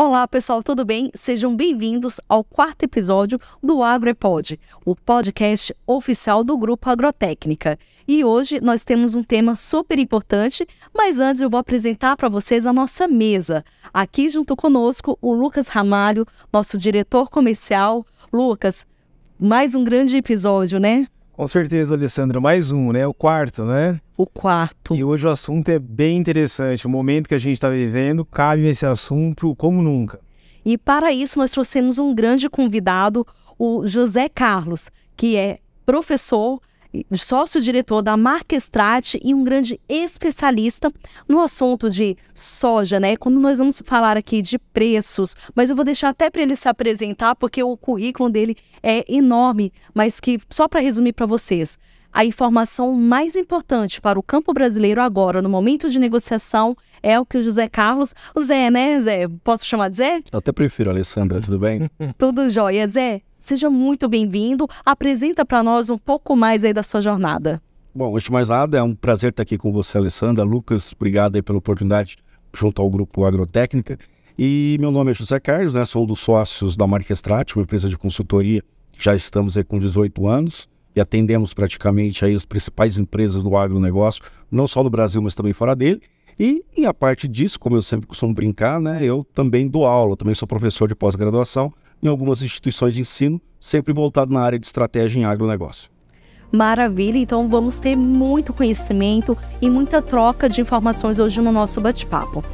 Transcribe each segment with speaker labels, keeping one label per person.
Speaker 1: Olá pessoal, tudo bem? Sejam bem-vindos ao quarto episódio do AgroEpod, o podcast oficial do Grupo Agrotécnica. E hoje nós temos um tema super importante, mas antes eu vou apresentar para vocês a nossa mesa. Aqui junto conosco o Lucas Ramalho, nosso diretor comercial. Lucas, mais um grande episódio, né?
Speaker 2: Com certeza, Alessandra, mais um, né? O quarto, né?
Speaker 1: O quarto.
Speaker 2: E hoje o assunto é bem interessante. O momento que a gente está vivendo, cabe esse assunto como nunca.
Speaker 1: E para isso nós trouxemos um grande convidado, o José Carlos, que é professor, sócio-diretor da Marquestrate e um grande especialista no assunto de soja, né? Quando nós vamos falar aqui de preços, mas eu vou deixar até para ele se apresentar, porque o currículo dele é enorme, mas que só para resumir para vocês, a informação mais importante para o campo brasileiro agora, no momento de negociação, é o que o José Carlos... O Zé, né, Zé? Posso chamar de Zé?
Speaker 3: Eu até prefiro, Alessandra, tudo bem?
Speaker 1: Tudo jóia. Zé, seja muito bem-vindo. Apresenta para nós um pouco mais aí da sua jornada.
Speaker 3: Bom, antes de mais nada, é um prazer estar aqui com você, Alessandra. Lucas, obrigado aí pela oportunidade junto ao Grupo Agrotécnica. E meu nome é José Carlos, né? Sou um dos sócios da Marquestrate, uma empresa de consultoria. Já estamos aí com 18 anos. E atendemos praticamente aí as principais empresas do agronegócio, não só no Brasil, mas também fora dele. E a parte disso, como eu sempre costumo brincar, né, eu também dou aula, também sou professor de pós-graduação em algumas instituições de ensino, sempre voltado na área de estratégia em agronegócio.
Speaker 1: Maravilha, então vamos ter muito conhecimento e muita troca de informações hoje no nosso bate-papo.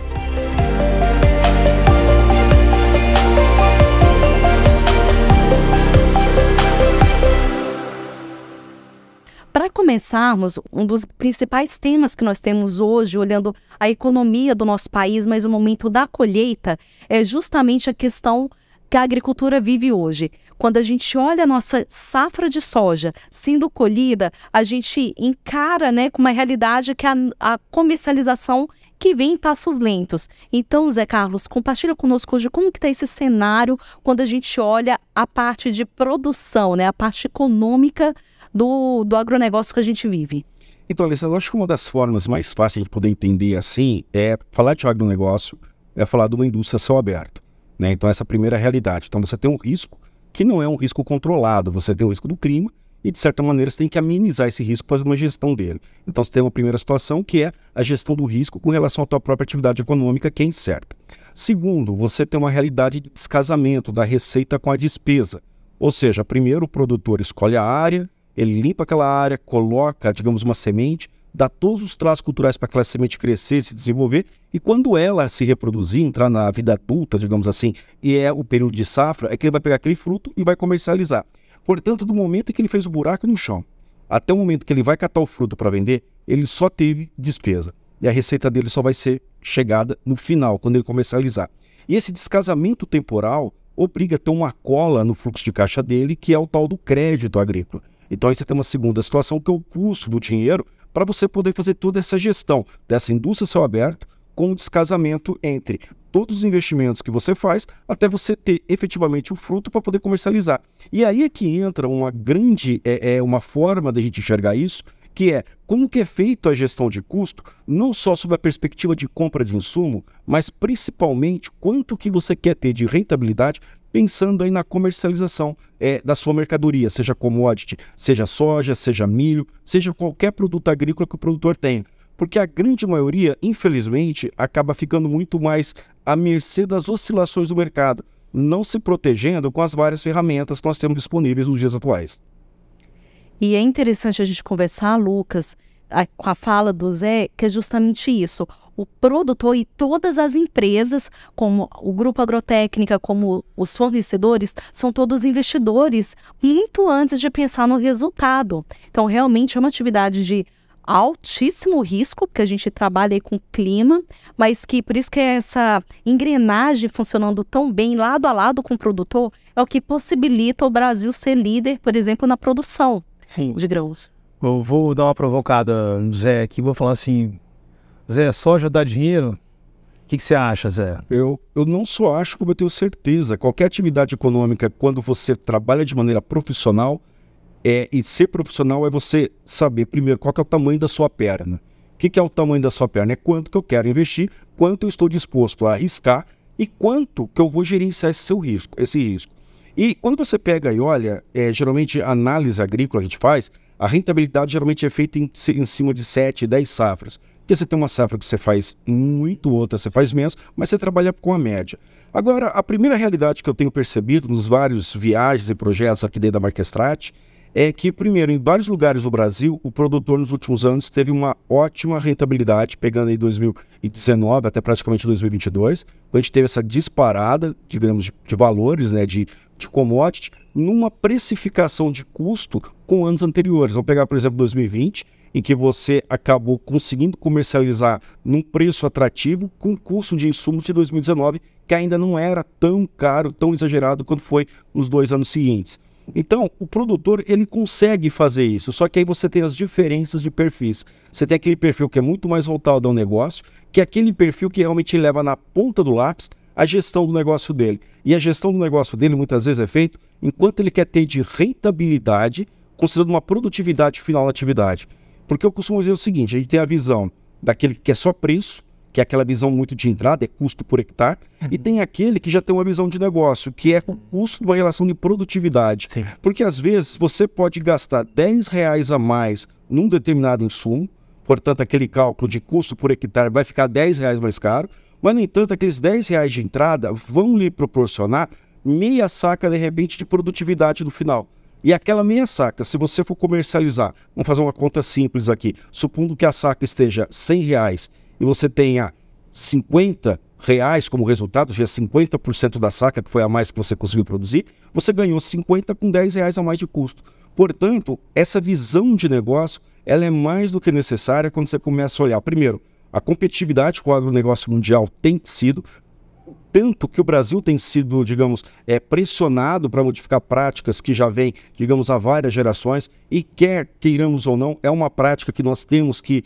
Speaker 1: Para começarmos, um dos principais temas que nós temos hoje, olhando a economia do nosso país, mas o momento da colheita, é justamente a questão que a agricultura vive hoje. Quando a gente olha a nossa safra de soja sendo colhida, a gente encara, né, com uma realidade que é a comercialização que vem em passos lentos. Então, Zé Carlos, compartilha conosco hoje como que está esse cenário quando a gente olha a parte de produção, né, a parte econômica do agronegócio que a gente vive.
Speaker 3: Então, Alessandra, eu acho que uma das formas mais fáceis de poder entender assim é falar de agronegócio, é falar de uma indústria a céu aberto, né? Então, essa é a primeira realidade. Então, você tem um risco que não é um risco controlado, você tem o risco do clima e, de certa maneira, você tem que amenizar esse risco fazendo uma gestão dele. Então, você tem uma primeira situação que é a gestão do risco com relação à tua própria atividade econômica, que é incerta. Segundo, você tem uma realidade de descasamento da receita com a despesa. Ou seja, primeiro o produtor escolhe a área, ele limpa aquela área, coloca, digamos, uma semente, dá todos os traços culturais para aquela semente crescer, se desenvolver, e quando ela se reproduzir, entrar na vida adulta, digamos assim, e é o período de safra, é que ele vai pegar aquele fruto e vai comercializar. Portanto, do momento em que ele fez o buraco no chão, até o momento que ele vai catar o fruto para vender, ele só teve despesa. E a receita dele só vai ser chegada no final, quando ele comercializar. E esse descasamento temporal obriga a ter uma cola no fluxo de caixa dele, que é o tal do crédito agrícola. Então aí você tem uma segunda situação, que é o custo do dinheiro, para você poder fazer toda essa gestão dessa indústria a céu aberto, com o descasamento entre todos os investimentos que você faz, até você ter efetivamente o fruto para poder comercializar. E aí é que entra uma grande, uma forma da gente enxergar isso, que é como que é feita a gestão de custo, não só sob a perspectiva de compra de insumo, mas principalmente quanto que você quer ter de rentabilidade, pensando aí na comercialização da sua mercadoria, seja commodity, seja soja, seja milho, seja qualquer produto agrícola que o produtor tenha. Porque a grande maioria, infelizmente, acaba ficando muito mais à mercê das oscilações do mercado, não se protegendo com as várias ferramentas que nós temos disponíveis nos dias atuais.
Speaker 1: E é interessante a gente conversar, Lucas, com a fala do Zé, que é justamente isso. O produtor e todas as empresas, como o Grupo Agrotécnica, como os fornecedores, são todos investidores muito antes de pensar no resultado. Então, realmente é uma atividade de altíssimo risco, porque a gente trabalha aí com clima, mas que por isso que essa engrenagem funcionando tão bem lado a lado com o produtor é o que possibilita o Brasil ser líder, por exemplo, na produção de grãos.
Speaker 2: Eu vou dar uma provocada no Zé aqui, vou falar assim, Zé, soja dá dinheiro? O que você acha, Zé?
Speaker 3: Eu não só acho, como eu tenho certeza. Qualquer atividade econômica, quando você trabalha de maneira profissional, e ser profissional é você saber primeiro qual que é o tamanho da sua perna. O que é o tamanho da sua perna? É quanto que eu quero investir, quanto eu estou disposto a arriscar e quanto que eu vou gerenciar esse risco. E quando você pega e olha, geralmente a análise agrícola que a gente faz, a rentabilidade geralmente é feita em cima de 7, 10 safras. Porque você tem uma safra que você faz muito, outra você faz menos, mas você trabalha com a média. Agora, a primeira realidade que eu tenho percebido nos vários viagens e projetos aqui dentro da Marquestrate é que, primeiro, em vários lugares do Brasil, o produtor nos últimos anos teve uma ótima rentabilidade, pegando aí 2019 até praticamente 2022, quando a gente teve essa disparada, digamos, de valores, né, de commodity, numa precificação de custo com anos anteriores. Vamos pegar, por exemplo, 2020, em que você acabou conseguindo comercializar num preço atrativo com custo de insumos de 2019, que ainda não era tão caro, tão exagerado quanto foi nos 2 anos seguintes. Então, o produtor, ele consegue fazer isso, só que aí você tem as diferenças de perfis. Você tem aquele perfil que é muito mais voltado ao negócio, que é aquele perfil que realmente leva na ponta do lápis a gestão do negócio dele. E a gestão do negócio dele muitas vezes é feita enquanto ele quer ter de rentabilidade, considerando uma produtividade final da atividade. Porque eu costumo dizer o seguinte, a gente tem a visão daquele que quer só preço, que é aquela visão muito de entrada, é custo por hectare, e tem aquele que já tem uma visão de negócio, que é o custo de uma relação de produtividade. Sim. Porque às vezes você pode gastar R$10 a mais num determinado insumo, portanto aquele cálculo de custo por hectare vai ficar R$10 mais caro, mas no entanto aqueles R$10 de entrada vão lhe proporcionar meia saca de repente de produtividade no final. E aquela meia saca, se você for comercializar, vamos fazer uma conta simples aqui, supondo que a saca esteja R$100 e você tenha R$50 como resultado, já é 50% da saca, que foi a mais que você conseguiu produzir, você ganhou 50 com R$10 a mais de custo. Portanto, essa visão de negócio, ela é mais do que necessária quando você começa a olhar, primeiro, a competitividade com o agronegócio mundial tem sido, tanto que o Brasil tem sido, digamos, pressionado para modificar práticas que já vêm, digamos, há várias gerações e quer queiramos ou não, é uma prática que nós temos que,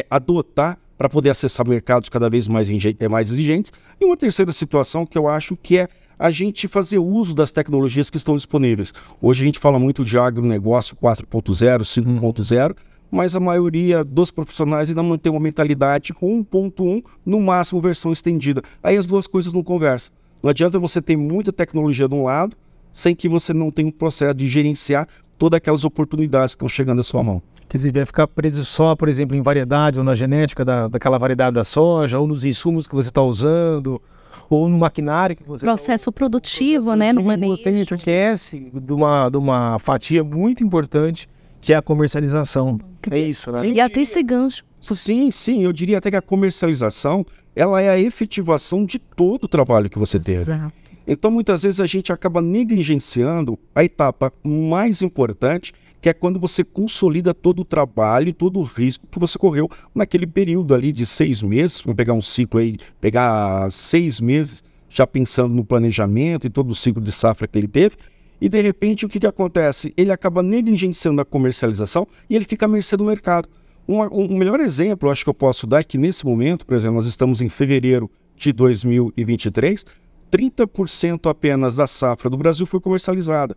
Speaker 3: adotar para poder acessar mercados cada vez mais exigentes. E uma terceira situação que eu acho que é a gente fazer uso das tecnologias que estão disponíveis. Hoje a gente fala muito de agronegócio 4.0, 5.0, mas a maioria dos profissionais ainda mantém uma mentalidade com 1.1, no máximo versão estendida. Aí as duas coisas não conversam. Não adianta você ter muita tecnologia de um lado, sem que você não tenha um processo de gerenciar todas aquelas oportunidades que estão chegando à sua mão.
Speaker 2: Quer dizer, vai ficar preso só, por exemplo, em variedade ou na genética daquela variedade da soja, ou nos insumos que você está usando, ou no maquinário que você
Speaker 1: processo produtivo, né? No manejo.
Speaker 2: Você esquece de uma fatia muito importante, que é a comercialização. É isso, né?
Speaker 1: E até esse gancho.
Speaker 3: Sim, eu diria até que a comercialização, ela é a efetivação de todo o trabalho que você teve.
Speaker 1: Exato.
Speaker 3: Então, muitas vezes a gente acaba negligenciando a etapa mais importante, que é quando você consolida todo o trabalho, todo o risco que você correu naquele período ali de 6 meses, vamos pegar um ciclo aí, pegar 6 meses, já pensando no planejamento e todo o ciclo de safra que ele teve, e de repente o que acontece? Ele acaba negligenciando a comercialização e ele fica à mercê do mercado. Um melhor exemplo, eu acho que eu posso dar, é que nesse momento, por exemplo, nós estamos em fevereiro de 2023, 30% apenas da safra do Brasil foi comercializada.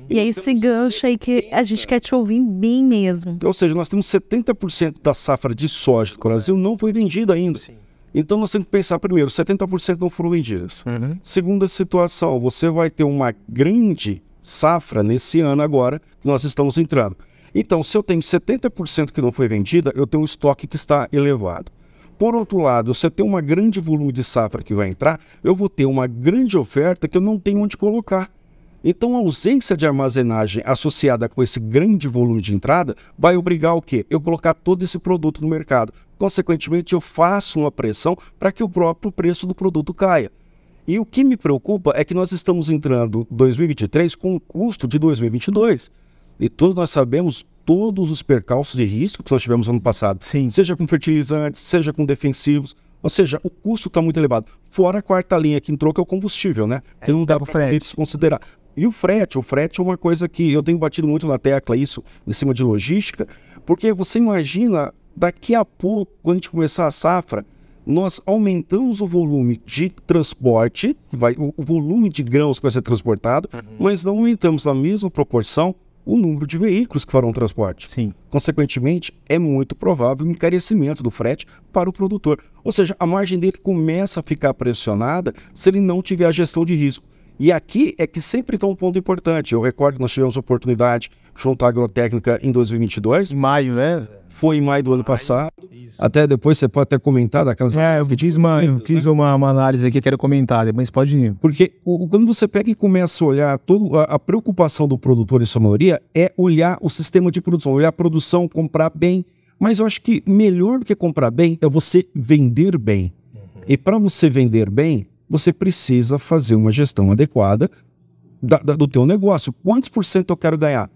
Speaker 1: E é esse gancho aí que a gente quer te ouvir bem mesmo.
Speaker 3: Ou seja, nós temos 70% da safra de soja do Brasil não foi vendida ainda. Sim. Então nós temos que pensar primeiro, 70% não foram vendidas. Segunda situação, você vai ter uma grande safra nesse ano agora que nós estamos entrando. Então, se eu tenho 70% que não foi vendida, eu tenho um estoque que está elevado. Por outro lado, se eu tenho um grande volume de safra que vai entrar, eu vou ter uma grande oferta que eu não tenho onde colocar. Então, a ausência de armazenagem associada com esse grande volume de entrada vai obrigar o quê? Eu colocar todo esse produto no mercado. Consequentemente, eu faço uma pressão para que o próprio preço do produto caia. E o que me preocupa é que nós estamos entrando em 2023 com o custo de 2022. E todos nós sabemos todos os percalços de risco que nós tivemos ano passado.
Speaker 2: Sim.
Speaker 3: Seja com fertilizantes, seja com defensivos. Ou seja, o custo está muito elevado. Fora a quarta linha que entrou, que é o combustível, né? Que não dá para desconsiderar. E o frete é uma coisa que eu tenho batido muito na tecla, isso, em cima de logística, porque você imagina, daqui a pouco, quando a gente começar a safra, nós aumentamos o volume de transporte, o volume de grãos que vai ser transportado, mas não aumentamos na mesma proporção o número de veículos que farão o transporte.
Speaker 2: Sim.
Speaker 3: Consequentemente, é muito provável o encarecimento do frete para o produtor. Ou seja, a margem dele começa a ficar pressionada se ele não tiver a gestão de risco. E aqui é que sempre está um ponto importante. Eu recordo que nós tivemos a oportunidade junto à Agrotécnica em 2022.
Speaker 2: Em maio, né?
Speaker 3: Foi em maio do ano passado.
Speaker 2: Isso.
Speaker 3: Até depois você pode até comentar daquelas...
Speaker 2: Eu fiz uma análise aqui, quero comentar, mas pode ir.
Speaker 3: Porque quando você pega e começa a olhar, a preocupação do produtor, em sua maioria, é olhar o sistema de produção, olhar a produção, comprar bem. Mas eu acho que melhor do que comprar bem é você vender bem. E para você vender bem, você precisa fazer uma gestão adequada do teu negócio. Quantos por cento eu quero ganhar?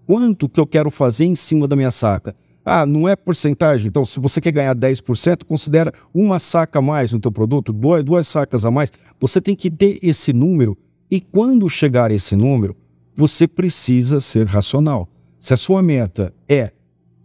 Speaker 3: Quanto que eu quero fazer em cima da minha saca? Ah, não é porcentagem. Então, se você quer ganhar 10%, considera uma saca a mais no teu produto, duas sacas a mais. Você tem que ter esse número e quando chegar a esse número, você precisa ser racional. Se a sua meta é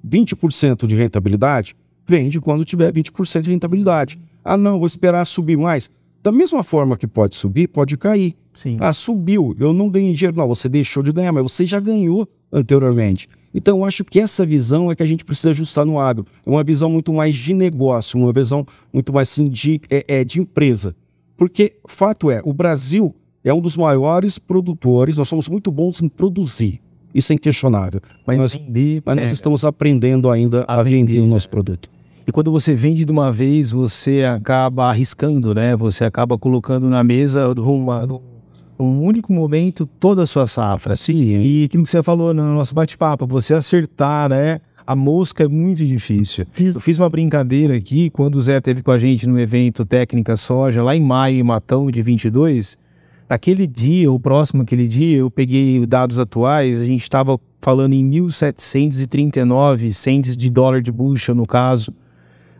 Speaker 3: 20% de rentabilidade, vende quando tiver 20% de rentabilidade. Ah, não, vou esperar subir mais. Da mesma forma que pode subir, pode cair.
Speaker 2: Sim.
Speaker 3: Ah, subiu, eu não ganhei dinheiro. Não, você deixou de ganhar, mas você já ganhou anteriormente. Então, eu acho que essa visão é que a gente precisa ajustar no agro. É uma visão muito mais de negócio, uma visão muito mais assim, de empresa. Porque, fato é, o Brasil é um dos maiores produtores, nós somos muito bons em produzir. Isso é inquestionável. Mas nós estamos aprendendo ainda a vender o nosso produto.
Speaker 2: E quando você vende de uma vez, você acaba arriscando, né? Você acaba colocando na mesa num único momento toda a sua safra.
Speaker 3: Sim.
Speaker 2: E aquilo que você falou no nosso bate-papo, você acertar, né? A mosca é muito difícil. Eu fiz uma brincadeira aqui, quando o Zé esteve com a gente no evento Técnica Soja, lá em maio, em Matão, de 22. Naquele dia, o próximo aquele dia, eu peguei dados atuais, a gente estava falando em 1.739 cents de dólar de bushel, no caso,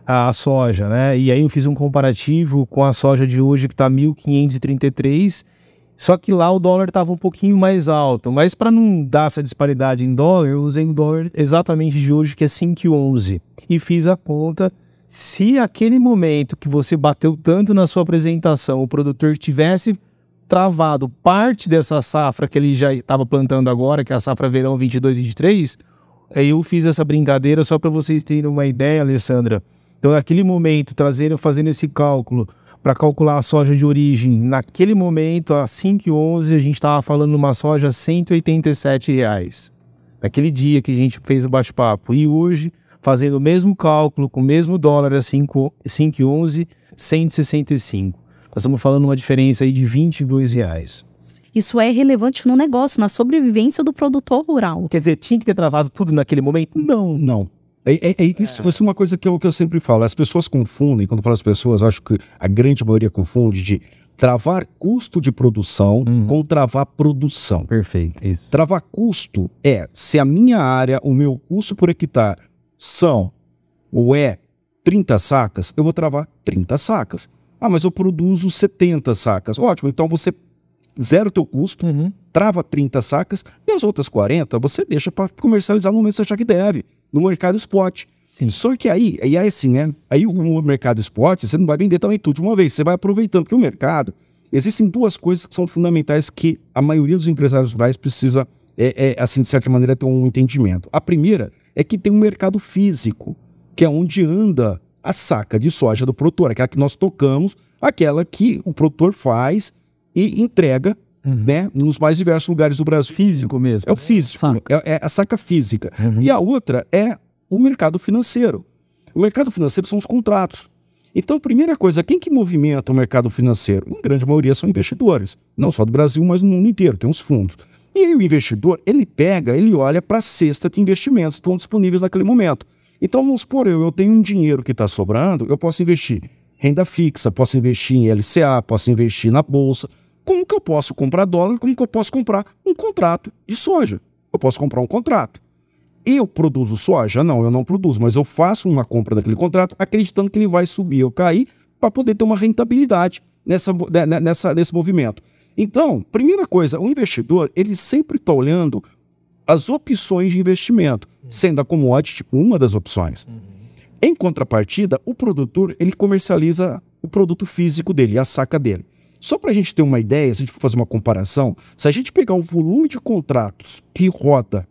Speaker 2: a soja, né? E aí eu fiz um comparativo com a soja de hoje, que está 1.533, só que lá o dólar estava um pouquinho mais alto. Mas para não dar essa disparidade em dólar, eu usei o dólar exatamente de hoje, que é 5,11. E fiz a conta. Se aquele momento que você bateu tanto na sua apresentação, o produtor tivesse travado parte dessa safra que ele já estava plantando agora, que é a safra verão 22-23, aí eu fiz essa brincadeira só para vocês terem uma ideia, Alessandra. Então, naquele momento, fazendo esse cálculo para calcular a soja de origem, naquele momento, a 5,11, a gente estava falando de uma soja R$ 187. Naquele dia que a gente fez o bate-papo. E hoje, fazendo o mesmo cálculo, com o mesmo dólar a 5,11, 165. Nós estamos falando uma diferença aí de R$ 22.
Speaker 1: Isso é relevante no negócio, na sobrevivência do produtor rural.
Speaker 2: Quer dizer, tinha que ter travado tudo naquele momento? Não.
Speaker 3: Não. Isso é uma coisa que eu sempre falo. As pessoas confundem, quando eu falo as pessoas, acho que a grande maioria confunde de travar custo de produção com travar produção.
Speaker 2: Perfeito. Isso.
Speaker 3: Travar custo é, se a minha área, o meu custo por hectare são ou é 30 sacas, eu vou travar 30 sacas. Ah, mas eu produzo 70 sacas. Ótimo, então você zera o teu custo, trava 30 sacas e as outras 40 você deixa para comercializar no momento que você achar que deve, no mercado spot. Sim. Só que aí assim, né? Aí o mercado spot, você não vai vender também tudo de uma vez, você vai aproveitando, porque o mercado, existem duas coisas que são fundamentais que a maioria dos empresários rurais precisa, assim, de certa maneira, ter um entendimento. A primeira é que tem um mercado físico, que é onde anda a saca de soja do produtor, aquela que nós tocamos, aquela que o produtor faz e entrega, né, nos mais diversos lugares do Brasil.
Speaker 2: Físico mesmo.
Speaker 3: É o físico, é a saca física. E a outra é o mercado financeiro. O mercado financeiro são os contratos. Então, primeira coisa, quem que movimenta o mercado financeiro? Em grande maioria são investidores, não só do Brasil, mas no mundo inteiro, tem uns fundos. E aí o investidor, ele olha para a cesta de investimentos que estão disponíveis naquele momento. Então, vamos supor, eu tenho um dinheiro que está sobrando, eu posso investir renda fixa, posso investir em LCA, posso investir na bolsa. Como que eu posso comprar dólar? Como que eu posso comprar um contrato de soja? Eu posso comprar um contrato. Eu produzo soja? Não, eu não produzo, mas eu faço uma compra daquele contrato acreditando que ele vai subir ou cair para poder ter uma rentabilidade nesse movimento. Então, primeira coisa, o investidor, ele sempre está olhando as opções de investimento, sendo a commodity uma das opções. Em contrapartida, o produtor, ele comercializa o produto físico dele, a saca dele. Só para a gente ter uma ideia, se a gente for fazer uma comparação, se a gente pegar o volume de contratos que roda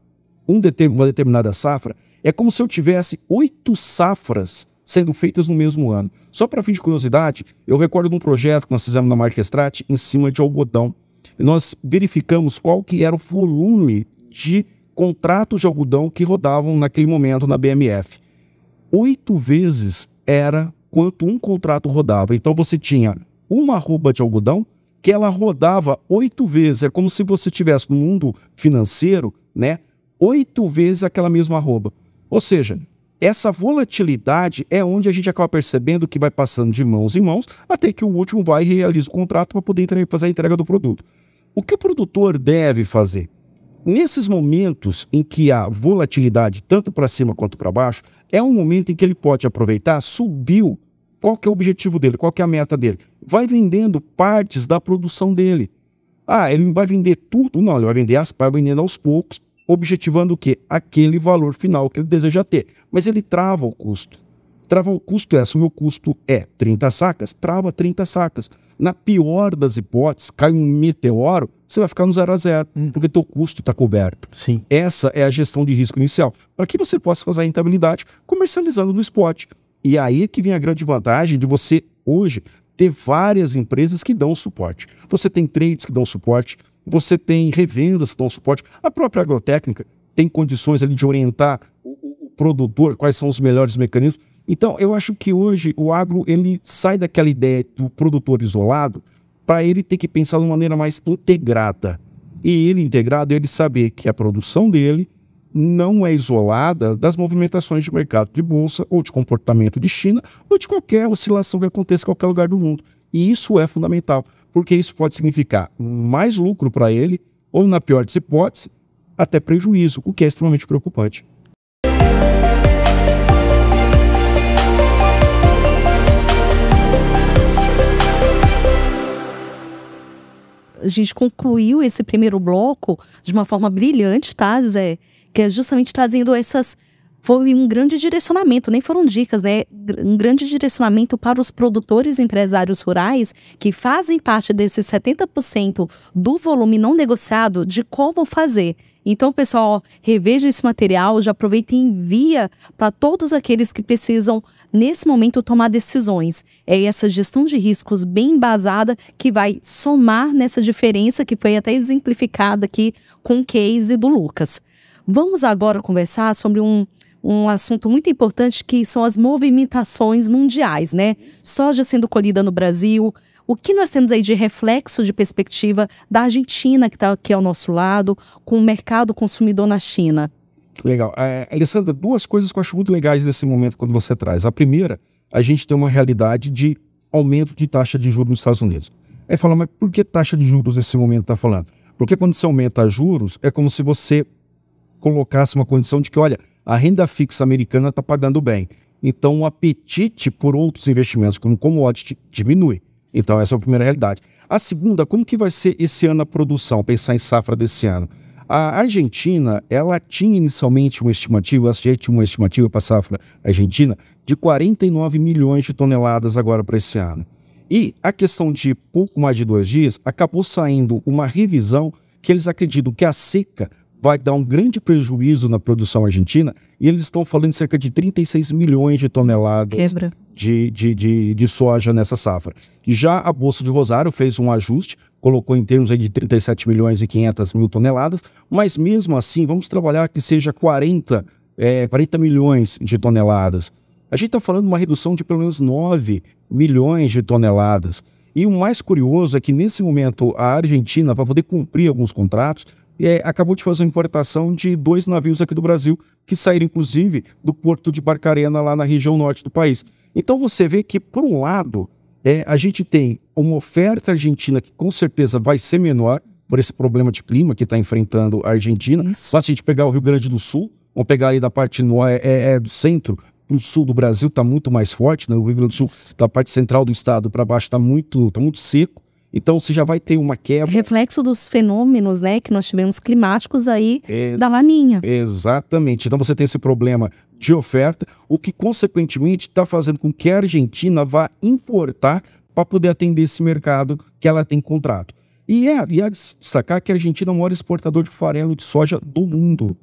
Speaker 3: uma determinada safra, é como se eu tivesse 8 safras sendo feitas no mesmo ano. Só para fim de curiosidade, eu recordo de um projeto que nós fizemos na marca Strat em cima de algodão. Nós verificamos qual que era o volume de contratos de algodão que rodavam naquele momento na BMF. 8 vezes era quanto um contrato rodava. Então você tinha uma arroba de algodão que ela rodava 8 vezes. É como se você tivesse no mundo financeiro, né, 8 vezes aquela mesma arroba. Ou seja, essa volatilidade é onde a gente acaba percebendo que vai passando de mãos em mãos até que o último vai e realiza o contrato para poder fazer a entrega do produto. O que o produtor deve fazer? Nesses momentos em que há volatilidade tanto para cima quanto para baixo, é um momento em que ele pode aproveitar, subiu, qual que é o objetivo dele, qual que é a meta dele? Vai vendendo partes da produção dele. Ah, ele não vai vender tudo? Não, ele vai vender vai vendendo aos poucos, objetivando o quê? Aquele valor final que ele deseja ter. Mas ele trava o custo. Trava o custo se o meu custo é 30 sacas, trava 30 sacas. Na pior das hipóteses, cai um meteoro, você vai ficar no 0 a 0, porque teu custo está coberto.
Speaker 2: Sim.
Speaker 3: Essa é a gestão de risco inicial, para que você possa fazer a rentabilidade comercializando no spot. E aí que vem a grande vantagem de você, hoje, ter várias empresas que dão suporte. Você tem trades que dão suporte, você tem revendas que dão suporte. A própria agrotécnica tem condições ali de orientar o produtor, quais são os melhores mecanismos. Então, eu acho que hoje o agro ele sai daquela ideia do produtor isolado para ele ter que pensar de uma maneira mais integrada. E ele integrado, ele saber que a produção dele não é isolada das movimentações de mercado de bolsa ou de comportamento de China ou de qualquer oscilação que aconteça em qualquer lugar do mundo. E isso é fundamental, porque isso pode significar mais lucro para ele ou, na pior das hipóteses, até prejuízo, o que é extremamente preocupante.
Speaker 1: A gente concluiu esse primeiro bloco de uma forma brilhante, tá, Zé? Que é justamente trazendo essas... Foi um grande direcionamento, nem foram dicas, né? Um grande direcionamento para os produtores e empresários rurais que fazem parte desses 70% do volume não negociado de como fazer. Então, pessoal, reveja esse material, já aproveita e envia para todos aqueles que precisam, nesse momento, tomar decisões. É essa gestão de riscos bem embasada que vai somar nessa diferença que foi até exemplificada aqui com o case do Lucas. Vamos agora conversar sobre um assunto muito importante que são as movimentações mundiais, né? Soja sendo colhida no Brasil. O que nós temos aí de reflexo de perspectiva da Argentina, que está aqui ao nosso lado, com o mercado consumidor na China?
Speaker 3: Legal. Alessandra, 2 coisas que eu acho muito legais nesse momento quando você traz. A primeira, a gente tem uma realidade de aumento de taxa de juros nos Estados Unidos. Aí fala, mas por que taxa de juros nesse momento está falando? Porque quando você aumenta juros, é como se você colocasse uma condição de que, olha, a renda fixa americana está pagando bem. Então, o apetite por outros investimentos, como commodity, diminui. Então, essa é a primeira realidade. A segunda, como que vai ser esse ano a produção? Pensar em safra desse ano. A Argentina, ela tinha inicialmente uma estimativa, a SG tinha uma estimativa para a safra argentina de 49 milhões de toneladas agora para esse ano. E a questão de pouco mais de 2 dias, acabou saindo uma revisão que eles acreditam que a seca vai dar um grande prejuízo na produção argentina, e eles estão falando de cerca de 36 milhões de toneladas de soja nessa safra. E já a Bolsa de Rosário fez um ajuste, colocou em termos aí de 37 milhões e 500 mil toneladas, mas mesmo assim vamos trabalhar que seja 40 milhões de toneladas. A gente está falando de uma redução de pelo menos 9 milhões de toneladas. E o mais curioso é que nesse momento a Argentina, para poder cumprir alguns contratos, acabou de fazer uma importação de 2 navios aqui do Brasil, que saíram inclusive do porto de Barcarena, lá na região norte do país. Então você vê que, por um lado, a gente tem uma oferta argentina que com certeza vai ser menor por esse problema de clima que está enfrentando a Argentina. Só se a gente pegar o Rio Grande do Sul, vamos pegar ali da parte do centro, o sul do Brasil está muito mais forte, né? O Rio Grande do Sul, da parte central do estado para baixo, está muito seco. Então você já vai ter uma quebra.
Speaker 1: Reflexo dos fenômenos, né, que nós tivemos climáticos aí da Laninha.
Speaker 3: Exatamente. Então você tem esse problema de oferta, o que consequentemente está fazendo com que a Argentina vá importar para poder atender esse mercado que ela tem contrato. E destacar que a Argentina é o maior exportador de farelo de soja do mundo.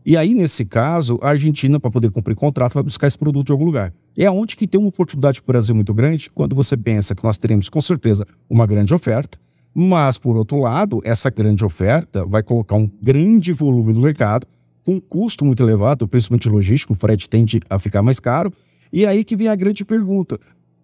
Speaker 3: E aí, nesse caso, a Argentina, para poder cumprir contrato, vai buscar esse produto de algum lugar. É onde que tem uma oportunidade para o Brasil muito grande, quando você pensa que nós teremos, com certeza, uma grande oferta, mas, por outro lado, essa grande oferta vai colocar um grande volume no mercado, com um custo muito elevado, principalmente logístico, o frete tende a ficar mais caro. E aí que vem a grande pergunta: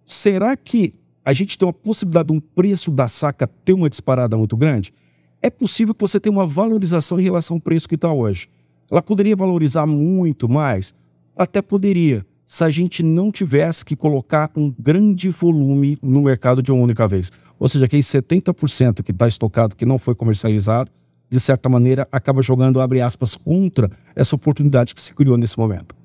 Speaker 3: será que a gente tem uma possibilidade de um preço da saca ter uma disparada muito grande? É possível que você tenha uma valorização em relação ao preço que está hoje. Ela poderia valorizar muito mais? Até poderia, se a gente não tivesse que colocar um grande volume no mercado de uma única vez. Ou seja, aquele 70% que está estocado, que não foi comercializado, de certa maneira, acaba jogando, abre aspas, contra essa oportunidade que se criou nesse momento.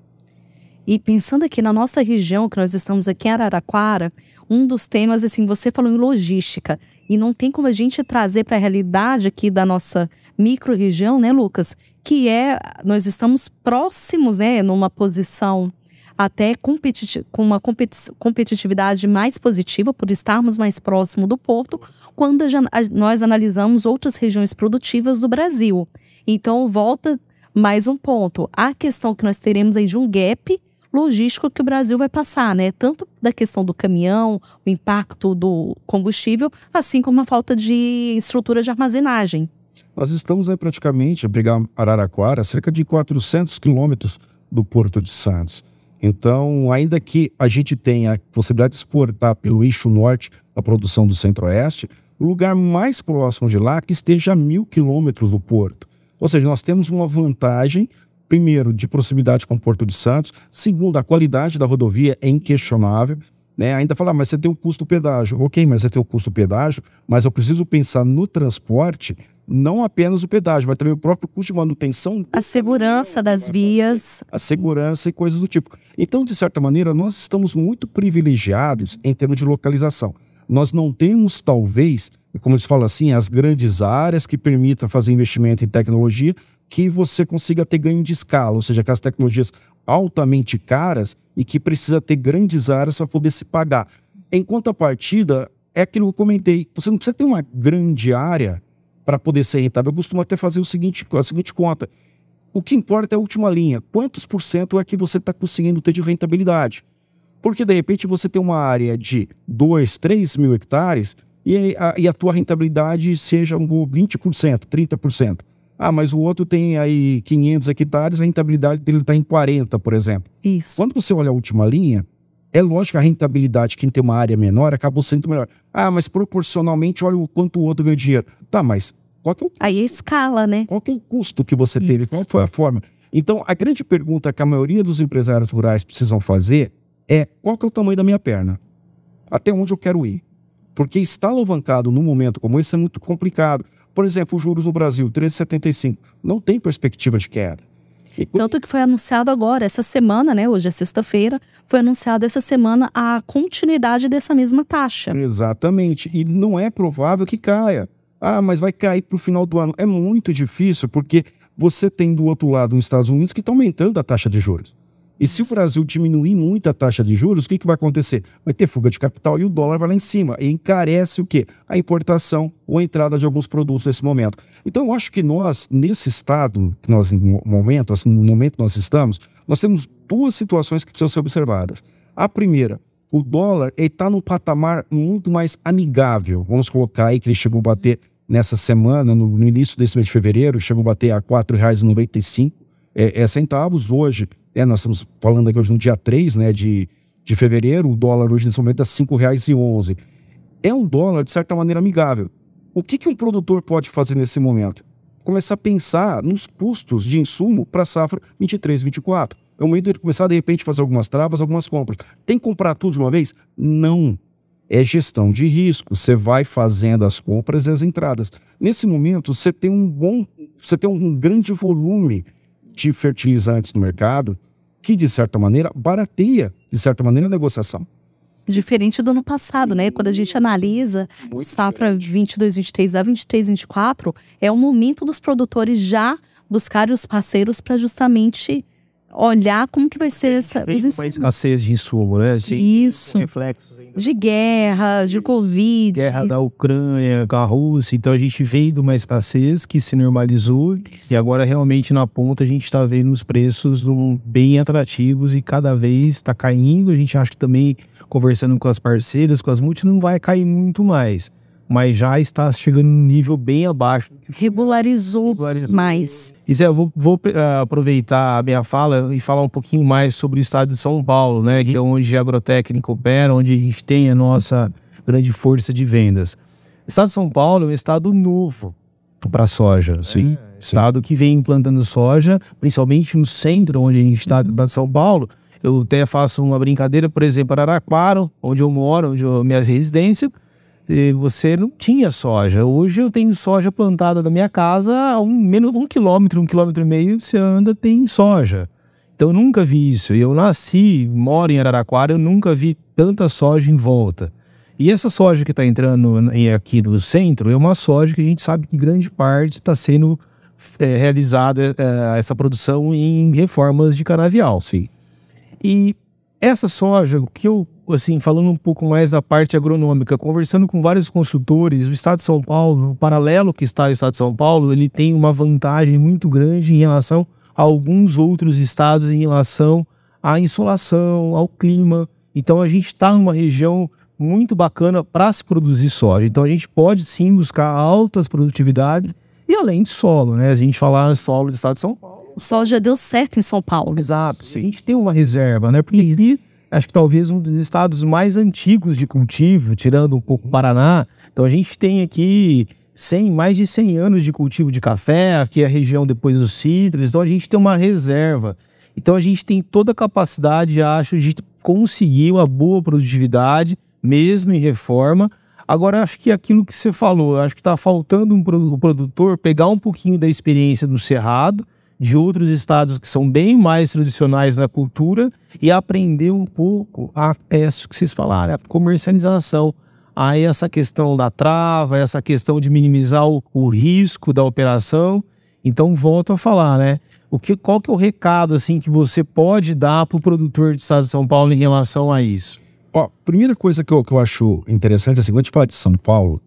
Speaker 1: E pensando aqui na nossa região, que nós estamos aqui em Araraquara, um dos temas, assim, você falou em logística, e não tem como a gente trazer para a realidade aqui da nossa micro-região, né, Lucas? Que nós estamos próximos, né, numa posição até com uma competitividade mais positiva, por estarmos mais próximo do porto, quando nós analisamos outras regiões produtivas do Brasil. Então, volta mais um ponto. A questão que nós teremos aí de um gap logístico que o Brasil vai passar, né? Tanto da questão do caminhão, o impacto do combustível, assim como a falta de estrutura de armazenagem.
Speaker 3: Nós estamos aí praticamente, a pegar Araraquara, cerca de 400 quilômetros do Porto de Santos. Então, ainda que a gente tenha a possibilidade de exportar pelo eixo norte a produção do centro-oeste, o lugar mais próximo de lá que esteja a 1.000 quilômetros do porto. Ou seja, nós temos uma vantagem, primeiro, de proximidade com o Porto de Santos, segundo, a qualidade da rodovia é inquestionável, né? Ainda falar, mas você tem o custo pedágio. Ok, mas você tem o custo pedágio, mas eu preciso pensar no transporte, não apenas o pedágio, mas também o próprio custo de manutenção.
Speaker 1: A segurança das vias.
Speaker 3: A segurança e coisas do tipo. Então, de certa maneira, nós estamos muito privilegiados em termos de localização. Nós não temos, talvez, como eles falam assim, as grandes áreas que permitam fazer investimento em tecnologia, que você consiga ter ganho de escala, ou seja, aquelas tecnologias altamente caras e que precisa ter grandes áreas para poder se pagar. Em contrapartida, é aquilo que eu comentei, você não precisa ter uma grande área para poder ser rentável. Eu costumo até fazer a seguinte conta. O que importa é a última linha. Quantos por cento é que você está conseguindo ter de rentabilidade? Porque, de repente, você tem uma área de 2, 3 mil hectares e a tua rentabilidade seja 20%, 30%. Ah, mas o outro tem aí 500 hectares, a rentabilidade dele está em 40, por exemplo.
Speaker 1: Isso.
Speaker 3: Quando você olha a última linha, é lógico que a rentabilidade de quem tem uma área menor acabou sendo melhor. Ah, mas proporcionalmente, olha o quanto o outro ganha dinheiro. Tá, mas qual que é o custo?
Speaker 1: Aí é escala, né?
Speaker 3: Qual que é o custo que você teve?
Speaker 1: Isso.
Speaker 3: Qual foi a forma? Então, a grande pergunta que a maioria dos empresários rurais precisam fazer é: qual que é o tamanho da minha perna? Até onde eu quero ir? Porque estar alavancado num momento como esse é muito complicado. Por exemplo, os juros no Brasil, 13,75, não tem perspectiva de queda.
Speaker 1: Tanto que foi anunciado agora, essa semana, né? Hoje é sexta-feira, foi anunciado essa semana a continuidade dessa mesma taxa.
Speaker 3: Exatamente. E não é provável que caia. Ah, mas vai cair para o final do ano. É muito difícil, porque você tem do outro lado os Estados Unidos que estão aumentando a taxa de juros. E se o Brasil diminuir muito a taxa de juros, o que vai acontecer? Vai ter fuga de capital e o dólar vai lá em cima. E encarece o quê? A importação ou a entrada de alguns produtos nesse momento. Então, eu acho que nós, nesse estado, que nós, no momento que nós estamos, nós temos duas situações que precisam ser observadas. A primeira, o dólar está num patamar muito mais amigável. Vamos colocar aí que ele chegou a bater nessa semana, no início desse mês de fevereiro, chegou a bater a R$ 4,95 centavos. Hoje, nós estamos falando aqui hoje no dia 3, né, de fevereiro, o dólar hoje nesse momento é R$ 5,11. É um dólar, de certa maneira, amigável. O que um produtor pode fazer nesse momento? Começar a pensar nos custos de insumo para a safra 23, 24. É o momento de ele começar, de repente, a fazer algumas travas, algumas compras. Tem que comprar tudo de uma vez? Não. É gestão de risco. Você vai fazendo as compras e as entradas. Nesse momento, você tem um grande volume de fertilizantes no mercado que, de certa maneira, barateia, de certa maneira, a negociação.
Speaker 1: Diferente do ano passado, né? Quando a gente analisa safra 22-23 a 23-24, é o momento dos produtores já buscarem os parceiros para justamente olhar como que vai ser essa...
Speaker 2: Uma escassez de insumo, né?
Speaker 1: Isso.
Speaker 2: Reflexos
Speaker 1: de guerra, de Covid.
Speaker 2: Guerra da Ucrânia com a Rússia. Então a gente veio de uma escassez que se normalizou e agora realmente na ponta a gente está vendo os preços bem atrativos e cada vez está caindo. A gente acha que também, conversando com as parceiras, com as multis, não vai cair muito mais. Mas já está chegando num nível bem abaixo.
Speaker 1: Regularizou mais.
Speaker 2: E Zé, eu vou aproveitar a minha fala e falar um pouquinho mais sobre o estado de São Paulo, né? Que é onde a Agrotécnica opera, onde a gente tem a nossa grande força de vendas. O estado de São Paulo é um estado novo para a soja. Sim. Estado que vem implantando soja, principalmente no centro, onde a gente está, de São Paulo. Eu até faço uma brincadeira, por exemplo, Araraquara, onde eu moro, onde é a minha residência. Você não tinha soja. Hoje eu tenho soja plantada na minha casa a menos 1 quilômetro, 1,5 quilômetros, você anda, tem soja. Então eu nunca vi isso. Eu nasci, moro em Araraquara, eu nunca vi tanta soja em volta. E essa soja que está entrando aqui no centro é uma soja que a gente sabe que grande parte está sendo realizada, essa produção em reformas de canavial. Sim. E essa soja, que eu, assim, falando um pouco mais da parte agronômica, conversando com vários consultores, o estado de São Paulo, o paralelo que está o estado de São Paulo, ele tem uma vantagem muito grande em relação a alguns outros estados em relação à insolação, ao clima. Então a gente está numa região muito bacana para se produzir soja. Então a gente pode sim buscar altas produtividades e além de solo, né? A gente falar solo do estado de São Paulo.
Speaker 1: Soja deu certo em São Paulo.
Speaker 2: Exato. Sim. A gente tem uma reserva, né? Porque aqui, acho que talvez um dos estados mais antigos de cultivo, tirando um pouco o Paraná. Então a gente tem aqui mais de 100 anos de cultivo de café, aqui é a região depois dos cítricos. Então a gente tem uma reserva. Então a gente tem toda a capacidade, acho, de conseguir uma boa produtividade, mesmo em reforma. Agora, acho que aquilo que você falou, acho que está faltando o produtor pegar um pouquinho da experiência do Cerrado, de outros estados que são bem mais tradicionais na cultura e aprender um pouco isso que vocês falaram, a comercialização, a essa questão da trava, essa questão de minimizar o risco da operação. Então, volto a falar, né? Qual que é o recado assim, que você pode dar para o produtor do estado de São Paulo em relação a isso?
Speaker 3: Primeira coisa que eu acho interessante, assim, quando a gente fala de São Paulo,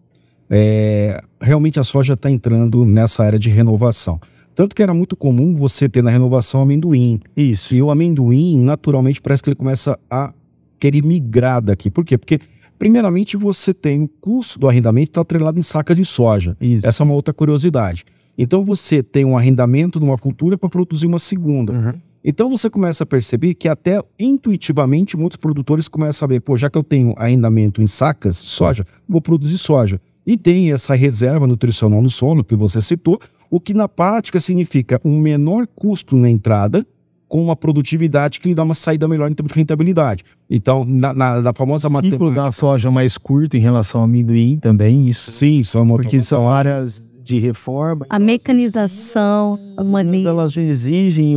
Speaker 3: realmente a soja está entrando nessa área de renovação. Tanto que era muito comum você ter na renovação amendoim. Isso. E o amendoim, naturalmente, parece que ele começa a querer migrar daqui. Por quê? Porque, primeiramente, você tem o custo do arrendamento que está atrelado em saca de soja. Isso. Essa é uma outra curiosidade. Então, você tem um arrendamento de uma cultura para produzir uma segunda. Uhum. Então, você começa a perceber que até intuitivamente muitos produtores começam a ver, já que eu tenho arrendamento em sacas de soja, vou produzir soja. E tem essa reserva nutricional no solo, que você citou, o que na prática significa um menor custo na entrada com uma produtividade que lhe dá uma saída melhor em termos de rentabilidade. Então, na famosa matemática... O ciclo
Speaker 2: da soja mais curto em relação ao amendoim também, isso.
Speaker 3: Sim,
Speaker 2: porque são áreas de reforma.
Speaker 1: A mecanização, a maneira...
Speaker 2: Elas exigem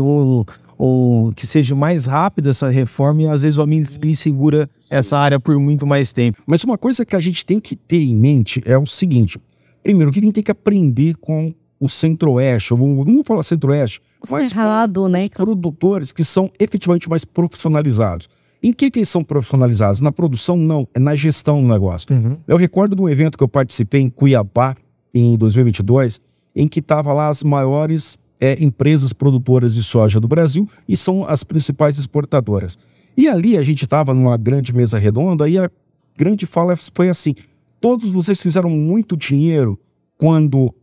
Speaker 2: que seja mais rápida essa reforma e às vezes o amendoim segura essa área por muito mais tempo.
Speaker 3: Mas uma coisa que a gente tem que ter em mente é o seguinte. Primeiro, o que a gente tem que aprender com o Centro-Oeste, não vou falar Centro-Oeste, mas
Speaker 1: Cerrado, né?
Speaker 3: Os produtores que são efetivamente mais profissionalizados. Em que eles são profissionalizados? Na produção, não. É na gestão do negócio. Uhum. Eu recordo de um evento que eu participei em Cuiabá, em 2022, em que estavam lá as maiores empresas produtoras de soja do Brasil e são as principais exportadoras. E ali a gente estava numa grande mesa redonda e a grande fala foi assim: todos vocês fizeram muito dinheiro quando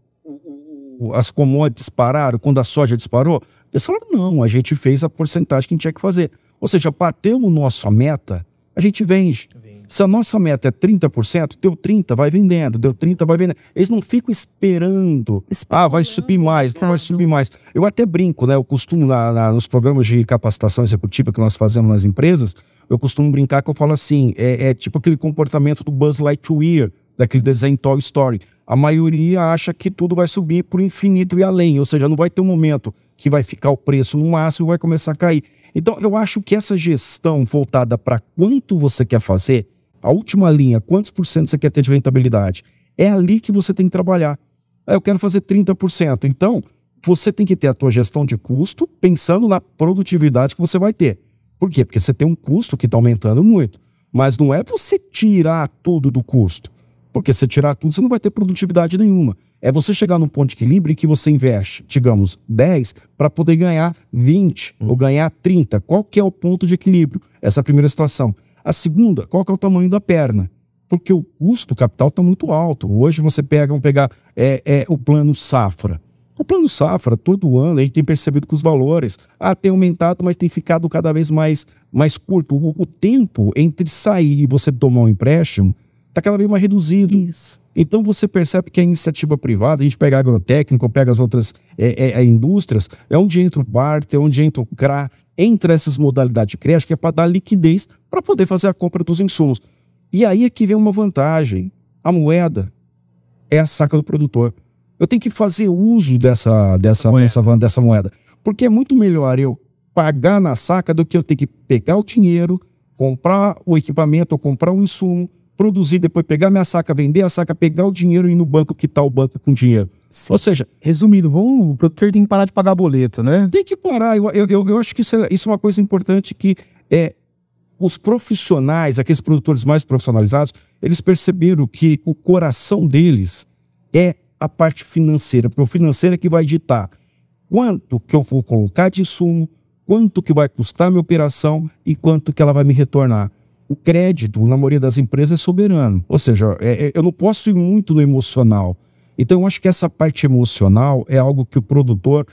Speaker 3: as commodities pararam, quando a soja disparou? Eles falaram, não, a gente fez a porcentagem que a gente tinha que fazer. Ou seja, bateu nossa meta, a gente vende. Se a nossa meta é 30%, deu 30%, vai vendendo, deu 30%, vai vendendo. Eles não ficam esperando, vai subir mais, não vai subir mais. Eu até brinco, né? Eu costumo, nos programas de capacitação executiva que nós fazemos nas empresas, eu costumo brincar que eu falo assim, é tipo aquele comportamento do Buzz Lightyear, daquele desenho Toy Story. A maioria acha que tudo vai subir por infinito e além, ou seja, não vai ter um momento que vai ficar o preço no máximo e vai começar a cair. Então, eu acho que essa gestão voltada para quanto você quer fazer, a última linha, quantos por cento você quer ter de rentabilidade, é ali que você tem que trabalhar. Eu quero fazer 30%. Então,
Speaker 4: você tem que ter a tua gestão de custo pensando na produtividade que você vai ter. Por quê? Porque você tem um custo que está aumentando muito. Mas não é você tirar tudo do custo. Porque se tirar tudo, você não vai ter produtividade nenhuma. É você chegar num ponto de equilíbrio em que você investe, digamos, 10 para poder ganhar 20 ou ganhar 30. Qual que é o ponto de equilíbrio? Essa é a primeira situação. A segunda, qual que é o tamanho da perna? Porque o custo do capital está muito alto. Hoje você vamos pegar o plano safra. O plano safra, todo ano, a gente tem percebido que os valores tem aumentado, mas tem ficado cada vez mais curto. O tempo entre sair e você tomar um empréstimo está cada vez mais reduzido.
Speaker 1: Isso.
Speaker 4: Então você percebe que a iniciativa privada, a gente pega a agrotécnica, ou pega as outras indústrias, é onde entra o BART, é onde entra o CRA, entre essas modalidades de crédito, que é para dar liquidez para poder fazer a compra dos insumos. E aí é que vem uma vantagem. A moeda é a saca do produtor. Eu tenho que fazer uso dessa moeda. Porque é muito melhor eu pagar na saca do que eu ter que pegar o dinheiro, comprar o equipamento ou comprar um insumo, produzir, depois pegar minha saca, vender a saca, pegar o dinheiro e ir no banco, quitar o banco com dinheiro.
Speaker 1: Sim.
Speaker 4: Ou seja,
Speaker 2: Resumindo, o produtor tem que parar de pagar boleto, né?
Speaker 4: tem que parar. Eu acho que isso é uma coisa importante que os profissionais, aqueles produtores mais profissionalizados, eles perceberam que o coração deles é a parte financeira, porque o financeiro é que vai ditar quanto que eu vou colocar de insumo, quanto que vai custar a minha operação e quanto que ela vai me retornar. O crédito, na maioria das empresas, é soberano. Ou seja, eu não posso ir muito no emocional. Então, eu acho que essa parte emocional é algo que o produtor,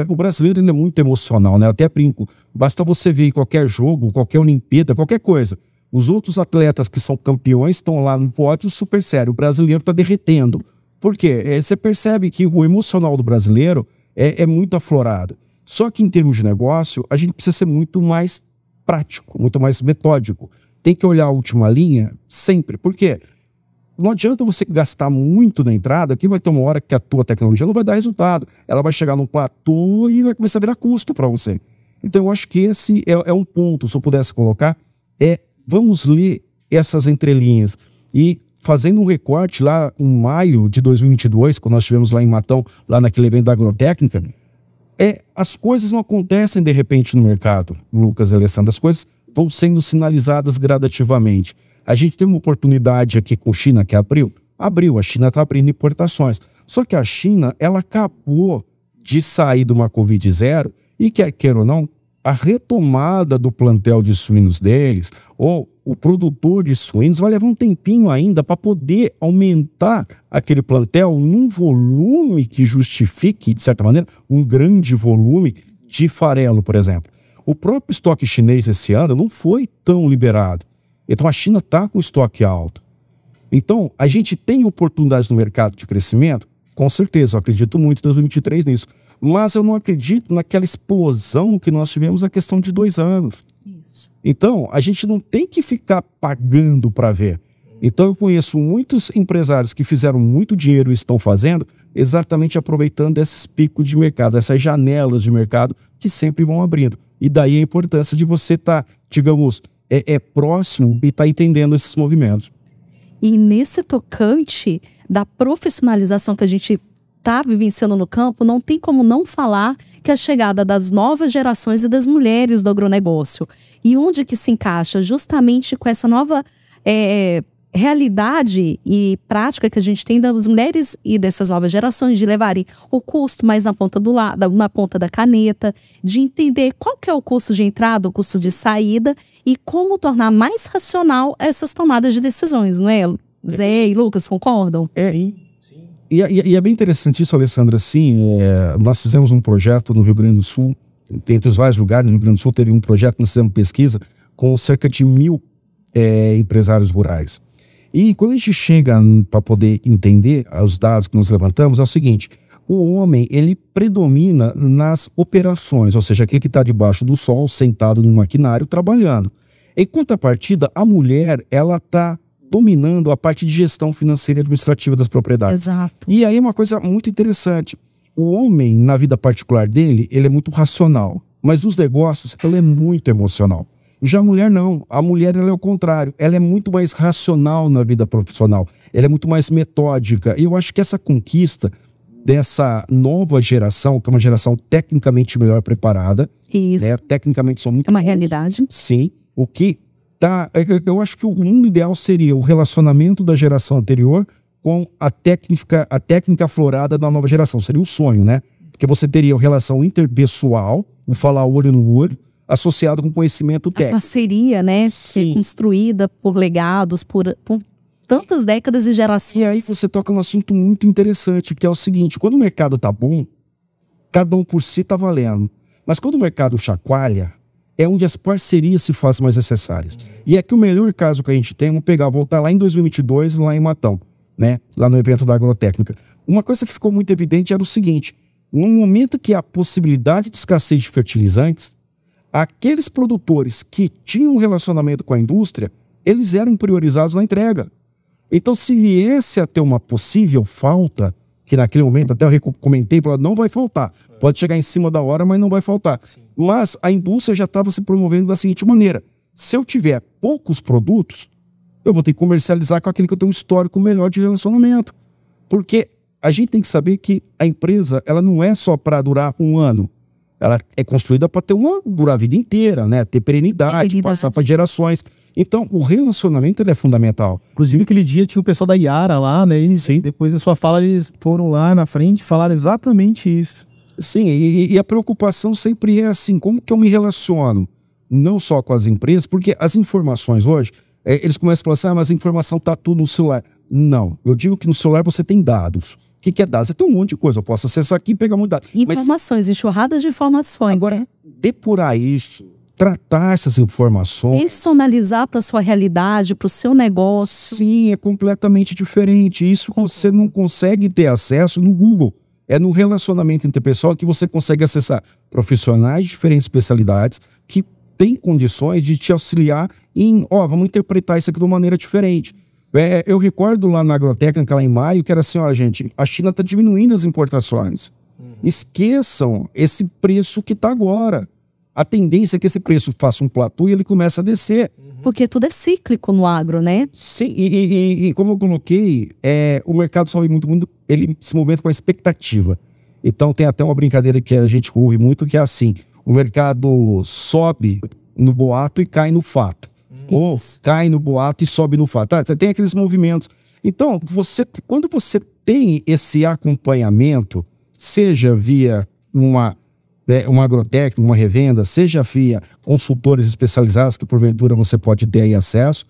Speaker 4: o brasileiro ele é muito emocional, né? Eu até brinco, basta você ver em qualquer jogo, qualquer Olimpíada, qualquer coisa. Os outros atletas que são campeões estão lá no pódio super sério. O brasileiro está derretendo. Por quê? Você percebe que o emocional do brasileiro é muito aflorado. Só que em termos de negócio, a gente precisa ser muito mais prático, muito mais metódico. Tem que olhar a última linha sempre. Por quê? Não adianta você gastar muito na entrada, que vai ter uma hora que a tua tecnologia não vai dar resultado. Ela vai chegar num platô e vai começar a virar custo para você. Então eu acho que esse é um ponto, se eu pudesse colocar, vamos ler essas entrelinhas. E fazendo um recorte lá em maio de 2022, quando nós estivemos lá em Matão, lá naquele evento da agrotécnica, as coisas não acontecem de repente no mercado, Lucas e Alessandro, as coisas vão sendo sinalizadas gradativamente. A gente tem uma oportunidade aqui com a China que abriu, a China está abrindo importações. Só que a China, ela acabou de sair de uma Covid-0 e quer ou não, a retomada do plantel de suínos deles, ou o produtor de suínos, vai levar um tempinho ainda para poder aumentar aquele plantel num volume que justifique, de certa maneira, um grande volume de farelo, por exemplo. O próprio estoque chinês esse ano não foi tão liberado. Então a China está com estoque alto. Então a gente tem oportunidades no mercado de crescimento? Com certeza, eu acredito muito em 2023 nisso. Mas eu não acredito naquela explosão que nós tivemos na questão de 2 anos.
Speaker 1: Isso.
Speaker 4: Então, a gente não tem que ficar pagando para ver. Então, eu conheço muitos empresários que fizeram muito dinheiro e estão fazendo exatamente aproveitando esses picos de mercado, essas janelas de mercado que sempre vão abrindo. E daí a importância de você estar, digamos, próximo e estar entendendo esses movimentos.
Speaker 1: E nesse tocante da profissionalização que a gente está vivenciando no campo, não tem como não falar que a chegada das novas gerações e das mulheres do agronegócio. E onde que se encaixa? Justamente com essa nova realidade e prática que a gente tem das mulheres e dessas novas gerações de levarem o custo mais na ponta na ponta da caneta, de entender qual que é o custo de entrada, o custo de saída e como tornar mais racional essas tomadas de decisões, não é? Zé e Lucas, concordam?
Speaker 4: E é bem interessante isso, Alessandra, assim, nós fizemos um projeto no Rio Grande do Sul, entre os vários lugares no Rio Grande do Sul, teve um projeto, nós fizemos pesquisa com cerca de 1.000 empresários rurais. E quando a gente chega para poder entender os dados que nós levantamos, é o seguinte, o homem, ele predomina nas operações, ou seja, aquele que está debaixo do sol, sentado no maquinário, trabalhando. Em contrapartida, a mulher, ela está dominando a parte de gestão financeira e administrativa das propriedades.
Speaker 1: Exato.
Speaker 4: E aí é uma coisa muito interessante. O homem, na vida particular dele, ele é muito racional, mas nos negócios, ele é muito emocional. Já a mulher não. A mulher, ela é o contrário. Ela é muito mais racional na vida profissional. Ela é muito mais metódica. E eu acho que essa conquista dessa nova geração, que é uma geração tecnicamente melhor preparada.
Speaker 1: Isso.
Speaker 4: Né? Tecnicamente são muito
Speaker 1: É uma
Speaker 4: bons.
Speaker 1: realidade.
Speaker 4: Sim. O que tá... Eu acho que o mundo ideal seria o relacionamento da geração anterior com a técnica aflorada da nova geração. Seria o sonho, né? Porque você teria a relação interpessoal, o falar olho no olho, associado com conhecimento
Speaker 1: A
Speaker 4: técnico.
Speaker 1: parceria, né?
Speaker 4: Sim.
Speaker 1: Construída por legados, por tantas décadas e gerações.
Speaker 4: E aí você toca num assunto muito interessante, que é o seguinte: quando o mercado tá bom, cada um por si tá valendo. Mas quando o mercado chacoalha, é onde as parcerias se fazem mais necessárias. E é que o melhor caso que a gente tem, voltar lá em 2022, lá em Matão, né? Lá no evento da agrotécnica. Uma coisa que ficou muito evidente era o seguinte: no momento que há possibilidade de escassez de fertilizantes, aqueles produtores que tinham um relacionamento com a indústria, eles eram priorizados na entrega. Então, se viesse a ter uma possível falta, que naquele momento até eu comentei, não vai faltar. Pode chegar em cima da hora, mas não vai faltar. Mas a indústria já estava se promovendo da seguinte maneira: se eu tiver poucos produtos, eu vou ter que comercializar com aquele que eu tenho um histórico melhor de relacionamento. Porque a gente tem que saber que a empresa, ela não é só para durar um ano. Ela é construída para durar a vida inteira, né? Ter perenidade, passar para gerações. Então, o relacionamento ele é fundamental.
Speaker 2: Inclusive, aquele dia tinha o pessoal da Iara lá, né? Eles, depois da sua fala, eles foram lá na frente e falaram exatamente isso.
Speaker 4: Sim, e a preocupação sempre é assim: como que eu me relaciono? Não só com as empresas, porque as informações hoje, eles começam a falar assim: mas a informação está tudo no celular. Não, eu digo que no celular você tem dados. O que é dados? Você tem um monte de coisa, eu posso acessar aqui e pegar muito dados.
Speaker 1: Informações, enxurradas de informações.
Speaker 4: Agora, depurar isso, tratar essas informações...
Speaker 1: Personalizar para a sua realidade, para o seu negócio.
Speaker 4: Sim, é completamente diferente. Isso você não consegue ter acesso no Google. É no relacionamento interpessoal que você consegue acessar profissionais de diferentes especialidades que têm condições de te auxiliar em, vamos interpretar isso aqui de uma maneira diferente. Eu recordo lá na agrotécnica, lá em maio, que era assim: gente, a China está diminuindo as importações. Esqueçam esse preço que está agora. A tendência é que esse preço faça um platô e ele comece a descer.
Speaker 1: Porque tudo é cíclico no agro, né?
Speaker 4: Sim, e como eu coloquei, o mercado sobe muito, ele se movimenta com a expectativa. Então tem até uma brincadeira que a gente ouve muito, que é assim: o mercado sobe no boato e cai no fato. Ou cai no boato e sobe no fato. Você tem aqueles movimentos. Então, quando você tem esse acompanhamento, seja via uma agrotécnica, uma revenda, seja via consultores especializados que porventura você pode ter aí acesso,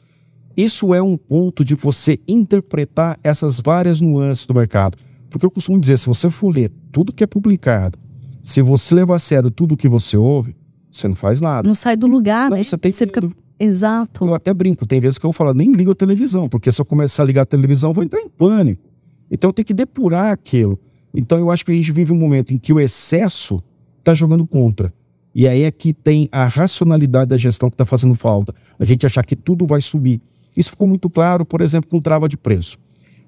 Speaker 4: isso é um ponto de você interpretar essas várias nuances do mercado. Porque eu costumo dizer: se você for ler tudo que é publicado, se você levar a sério tudo que você ouve, você não faz nada.
Speaker 1: Não sai do lugar, né?
Speaker 4: Você tem
Speaker 1: fica... Exato.
Speaker 4: Eu até brinco, tem vezes que eu falo: nem ligo a televisão, porque se eu começar a ligar a televisão, eu vou entrar em pânico. Então eu tenho que depurar aquilo. Então eu acho que a gente vive um momento em que o excesso está jogando contra. E aí é que tem a racionalidade da gestão que está fazendo falta. A gente achar que tudo vai subir. Isso ficou muito claro, por exemplo, com trava de preço.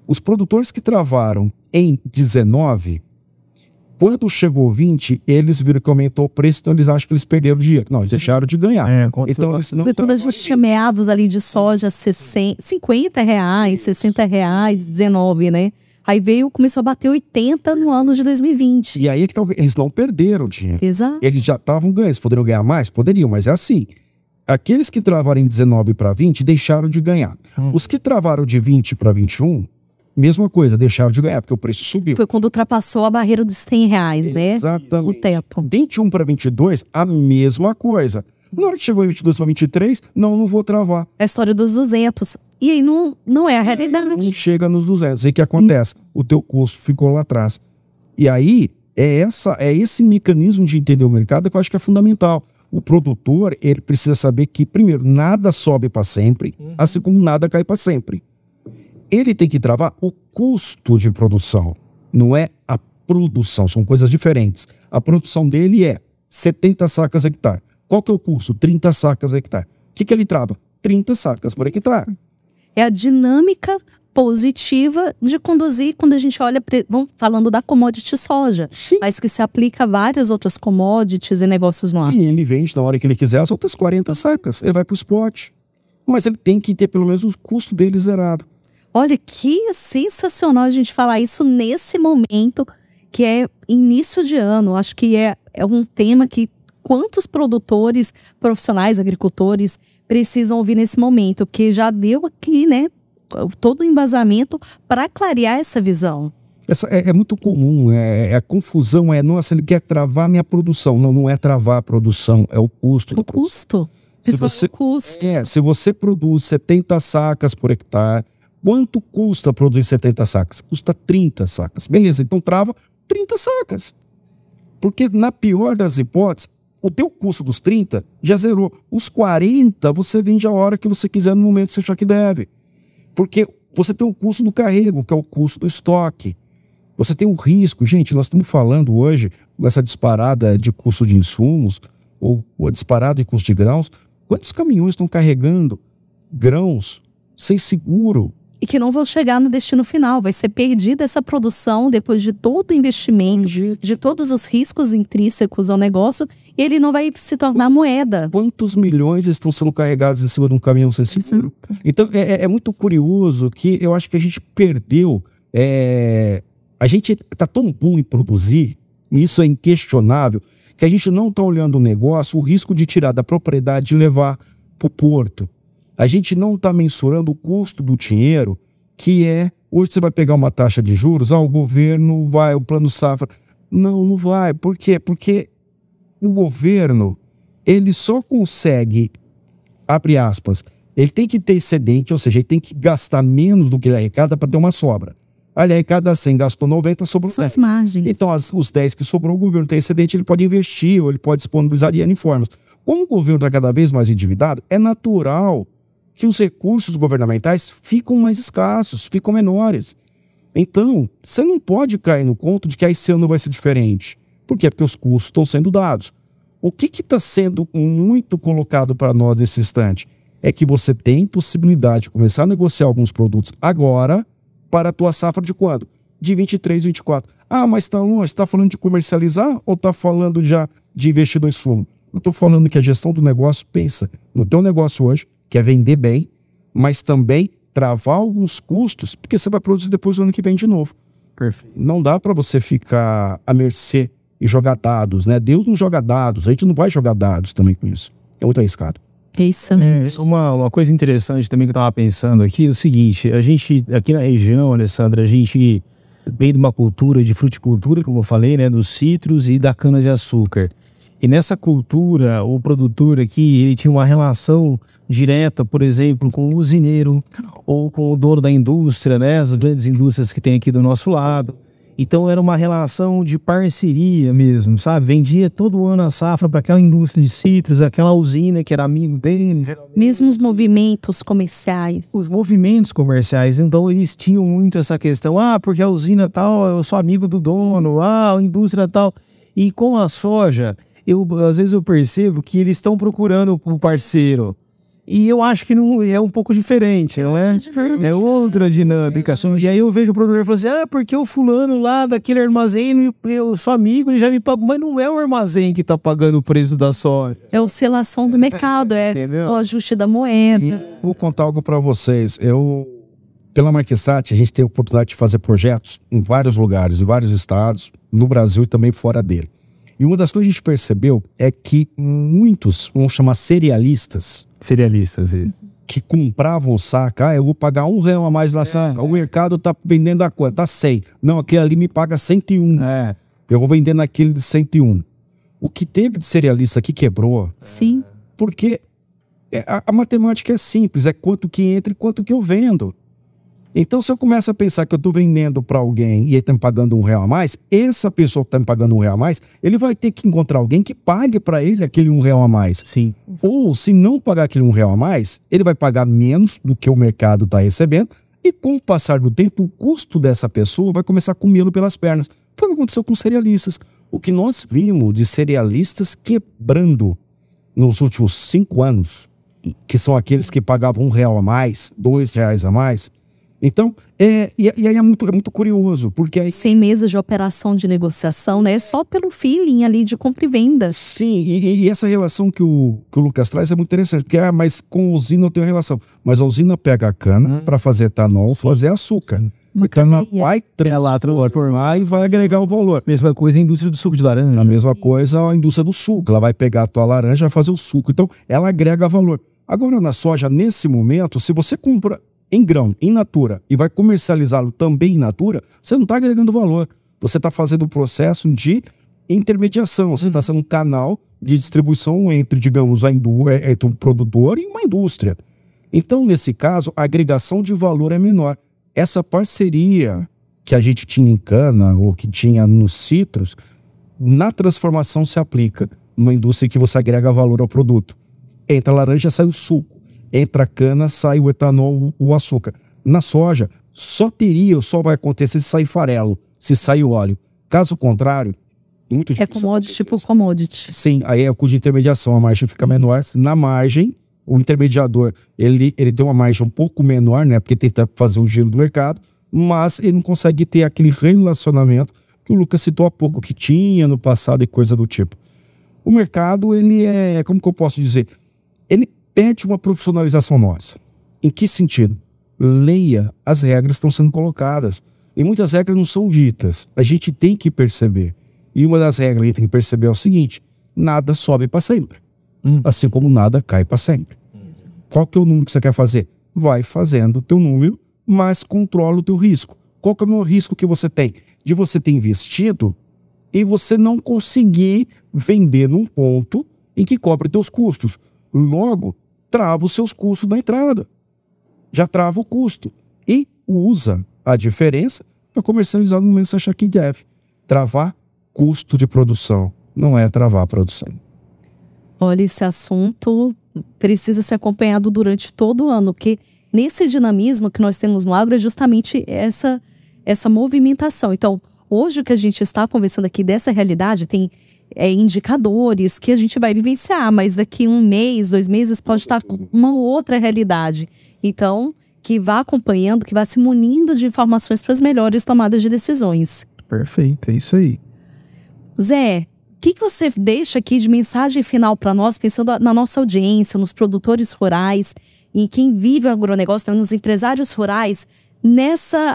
Speaker 4: Os produtores que travaram em 19, quando chegou 20, eles viram que aumentou o preço, então eles acham que eles perderam dinheiro. Não, eles deixaram de ganhar. Então, eles não...
Speaker 1: Foi quando a gente tinha meados ali de soja, R$50, R$60, 19, né? Aí começou a bater 80 no ano de 2020.
Speaker 4: E aí é que eles não perderam dinheiro.
Speaker 1: Exato.
Speaker 4: Eles já estavam ganhando. Eles poderiam ganhar mais? Poderiam, mas é assim. Aqueles que travaram em 19 para 20 deixaram de ganhar. Os que travaram de 20 para 21, mesma coisa, deixaram de ganhar, porque o preço subiu.
Speaker 1: Foi quando ultrapassou a barreira dos R$100, né?
Speaker 4: Exatamente.
Speaker 1: O teto.
Speaker 4: 21 para 22, a mesma coisa. Na hora que chegou em 22 para 23, não vou travar.
Speaker 1: É a história dos 200. E aí não é a realidade.
Speaker 4: Não chega nos 200. E o que acontece? O teu custo ficou lá atrás. E aí, é esse mecanismo de entender o mercado que eu acho que é fundamental. O produtor, ele precisa saber que, primeiro, nada sobe para sempre, assim como nada cai para sempre. Ele tem que travar o custo de produção, não é a produção, são coisas diferentes. A produção dele é 70 sacas hectare. Qual que é o custo? 30 sacas hectare. O que ele trava? 30 sacas por hectare.
Speaker 1: É a dinâmica positiva de conduzir quando a gente olha, vamos falando da commodity soja,
Speaker 4: Sim.
Speaker 1: mas que se aplica a várias outras commodities e negócios no ar.
Speaker 4: E ele vende na hora que ele quiser as outras 40 sacas, ele vai para o spot. Mas ele tem que ter pelo menos o custo dele zerado.
Speaker 1: Olha, que sensacional a gente falar isso nesse momento que é início de ano. Acho que é um tema que quantos produtores, profissionais, agricultores precisam ouvir nesse momento, porque já deu aqui, né, todo o embasamento para clarear essa visão.
Speaker 4: Essa é muito comum, a confusão nossa, ele quer travar minha produção. Não, não é travar a produção, é o custo.
Speaker 1: O custo.
Speaker 4: Se você produz 70 sacas por hectare, quanto custa produzir 70 sacas? Custa 30 sacas. Beleza, então trava 30 sacas. Porque na pior das hipóteses, o teu custo dos 30 já zerou. Os 40 você vende a hora que você quiser, no momento que você achar que deve. Porque você tem o custo do carrego, que é o custo do estoque. Você tem o risco. Gente, nós estamos falando hoje, nessa disparada de custo de insumos, ou a disparada de custo de grãos, quantos caminhões estão carregando grãos sem seguro?
Speaker 1: E que não vão chegar no destino final. Vai ser perdida essa produção depois de todo o investimento, de todos os riscos intrínsecos ao negócio, e ele não vai se tornar moeda.
Speaker 4: Quantos milhões estão sendo carregados em cima de um caminhão sem seguro? Então, é muito curioso que eu acho que a gente perdeu. A gente está tão bom em produzir, e isso é inquestionável, que a gente não está olhando o negócio, o risco de tirar da propriedade e levar para o porto. A gente não está mensurando o custo do dinheiro, que hoje você vai pegar uma taxa de juros, o governo vai, o plano safra. Não vai. Por quê? Porque o governo, ele só consegue, abre aspas, ele tem que ter excedente, ou seja, ele tem que gastar menos do que ele arrecada para ter uma sobra. Aliás, cada 100 gastou 90, sobrou 10.
Speaker 1: São as margens.
Speaker 4: Então, os 10 que sobrou, o governo tem excedente, ele pode investir, ou ele pode disponibilizar em formas. Como o governo está cada vez mais endividado, é natural que os recursos governamentais ficam mais escassos, ficam menores. Então, você não pode cair no conto de que esse ano vai ser diferente. Por quê? Porque os custos estão sendo dados. O que está sendo muito colocado para nós nesse instante? É que você tem possibilidade de começar a negociar alguns produtos agora para a tua safra de quando? De 23, 24. Mas está longe, está falando de comercializar ou está falando já de investir no insumo? Eu estou falando que a gestão do negócio pensa no teu negócio hoje, que é vender bem, mas também travar alguns custos, porque você vai produzir depois do ano que vem de novo.
Speaker 2: Perfeito.
Speaker 4: Não dá para você ficar à mercê e jogar dados, né? Deus não joga dados, a gente não vai jogar dados também com isso. É muito arriscado.
Speaker 1: É isso mesmo.
Speaker 2: Uma coisa interessante também que eu estava pensando aqui é o seguinte, a gente, aqui na região, Alessandra, a gente vem de uma cultura de fruticultura, como eu falei, né, dos citros e da cana-de-açúcar. E nessa cultura, o produtor aqui, ele tinha uma relação direta, por exemplo, com o usineiro ou com o dono da indústria, né, as grandes indústrias que tem aqui do nosso lado. Então era uma relação de parceria mesmo, sabe? Vendia todo ano a safra para aquela indústria de citros, aquela usina que era amigo dele.
Speaker 1: Mesmo os movimentos comerciais.
Speaker 2: Os movimentos comerciais, então eles tinham muito essa questão, porque a usina tal, eu sou amigo do dono, a indústria tal. E com a soja, às vezes eu percebo que eles estão procurando um parceiro. E eu acho que não, é um pouco diferente, não é? É outra dinâmica. E aí eu vejo o produtor falando assim, porque o fulano lá daquele armazém, eu sou amigo, ele já me pagou. Mas não é o armazém que está pagando o preço da soja.
Speaker 1: É a oscilação do mercado, o ajuste da moeda.
Speaker 4: E vou contar algo para vocês. Pela Marquestat, a gente tem a oportunidade de fazer projetos em vários lugares, em vários estados, no Brasil e também fora dele. E uma das coisas que a gente percebeu é que muitos, vamos chamar cerealistas,
Speaker 2: isso.
Speaker 4: Que compravam saca, eu vou pagar R$1 a mais na saca, o mercado tá vendendo a quanto? Tá 100. Não, aquele ali me paga 101. Eu vou vender naquele de 101. O que teve de cerealista aqui quebrou.
Speaker 1: Sim.
Speaker 4: Porque a matemática é simples, é quanto que entra e quanto que eu vendo. Então, se eu começo a pensar que eu estou vendendo para alguém e ele está me pagando R$1 a mais, essa pessoa que está me pagando R$1 a mais, ele vai ter que encontrar alguém que pague para ele aquele R$1 a mais.
Speaker 2: Sim.
Speaker 4: Ou, se não pagar aquele R$1 a mais, ele vai pagar menos do que o mercado está recebendo e, com o passar do tempo, o custo dessa pessoa vai começar a comê-lo pelas pernas. Foi o que aconteceu com os cerealistas. O que nós vimos de cerealistas quebrando nos últimos 5 anos, que são aqueles que pagavam R$1 a mais, R$2 a mais. Então, e aí é muito curioso, porque aí...
Speaker 1: 100 meses de operação de negociação, né? Só pelo feeling ali de compra e venda.
Speaker 4: Sim, e essa relação que o Lucas traz é muito interessante, porque, mas com a usina eu tenho relação. Mas a usina pega a cana para fazer etanol, fazer açúcar. Então ela vai transformar e vai agregar o valor.
Speaker 2: Mesma coisa a indústria do suco de laranja.
Speaker 4: A mesma coisa a indústria do suco. Ela vai pegar a tua laranja e vai fazer o suco. Então ela agrega valor. Agora na soja, nesse momento, se você compra em grão, in natura, e vai comercializá-lo também in natura, você não está agregando valor. Você está fazendo um processo de intermediação. Você está sendo um canal de distribuição entre, digamos, entre um produtor e uma indústria. Então, nesse caso, a agregação de valor é menor. Essa parceria que a gente tinha em cana ou que tinha nos citros, na transformação se aplica numa indústria que você agrega valor ao produto. Entra a laranja, sai o suco. Entra a cana, sai o etanol, o açúcar. Na soja, só vai acontecer se sair farelo, se sair óleo. Caso contrário, muito difícil.
Speaker 1: É commodity por commodity.
Speaker 4: Sim, aí é o custo de intermediação, a margem fica menor. Na margem, o intermediador, ele tem uma margem um pouco menor, né? Porque tenta fazer um giro do mercado, mas ele não consegue ter aquele relacionamento que o Lucas citou há pouco, que tinha no passado e coisa do tipo. O mercado, ele é, como que eu posso dizer? Ele pede uma profissionalização nossa. Em que sentido? Leia as regras que estão sendo colocadas. E muitas regras não são ditas. A gente tem que perceber. E uma das regras que a gente tem que perceber é o seguinte: nada sobe para sempre. Assim como nada cai para sempre. Qual que é o número que você quer fazer? Vai fazendo o teu número, mas controla o teu risco. Qual que é o risco que você tem? De você ter investido e você não conseguir vender num ponto em que cobre teus custos. Logo, trava os seus custos na entrada. Já trava o custo. E usa a diferença para comercializar no momento que você achar que deve. Travar custo de produção, não é travar a produção.
Speaker 1: Olha, esse assunto precisa ser acompanhado durante todo o ano, porque nesse dinamismo que nós temos no agro é justamente essa movimentação. Então, hoje o que a gente está conversando aqui dessa realidade tem indicadores que a gente vai vivenciar, mas daqui 1 mês, 2 meses pode estar com uma outra realidade. Então, que vá acompanhando, que vá se munindo de informações para as melhores tomadas de decisões.
Speaker 2: Perfeito, é isso aí.
Speaker 1: Zé, o que você deixa aqui de mensagem final para nós, pensando na nossa audiência, nos produtores rurais, em quem vive o agronegócio, nos empresários rurais,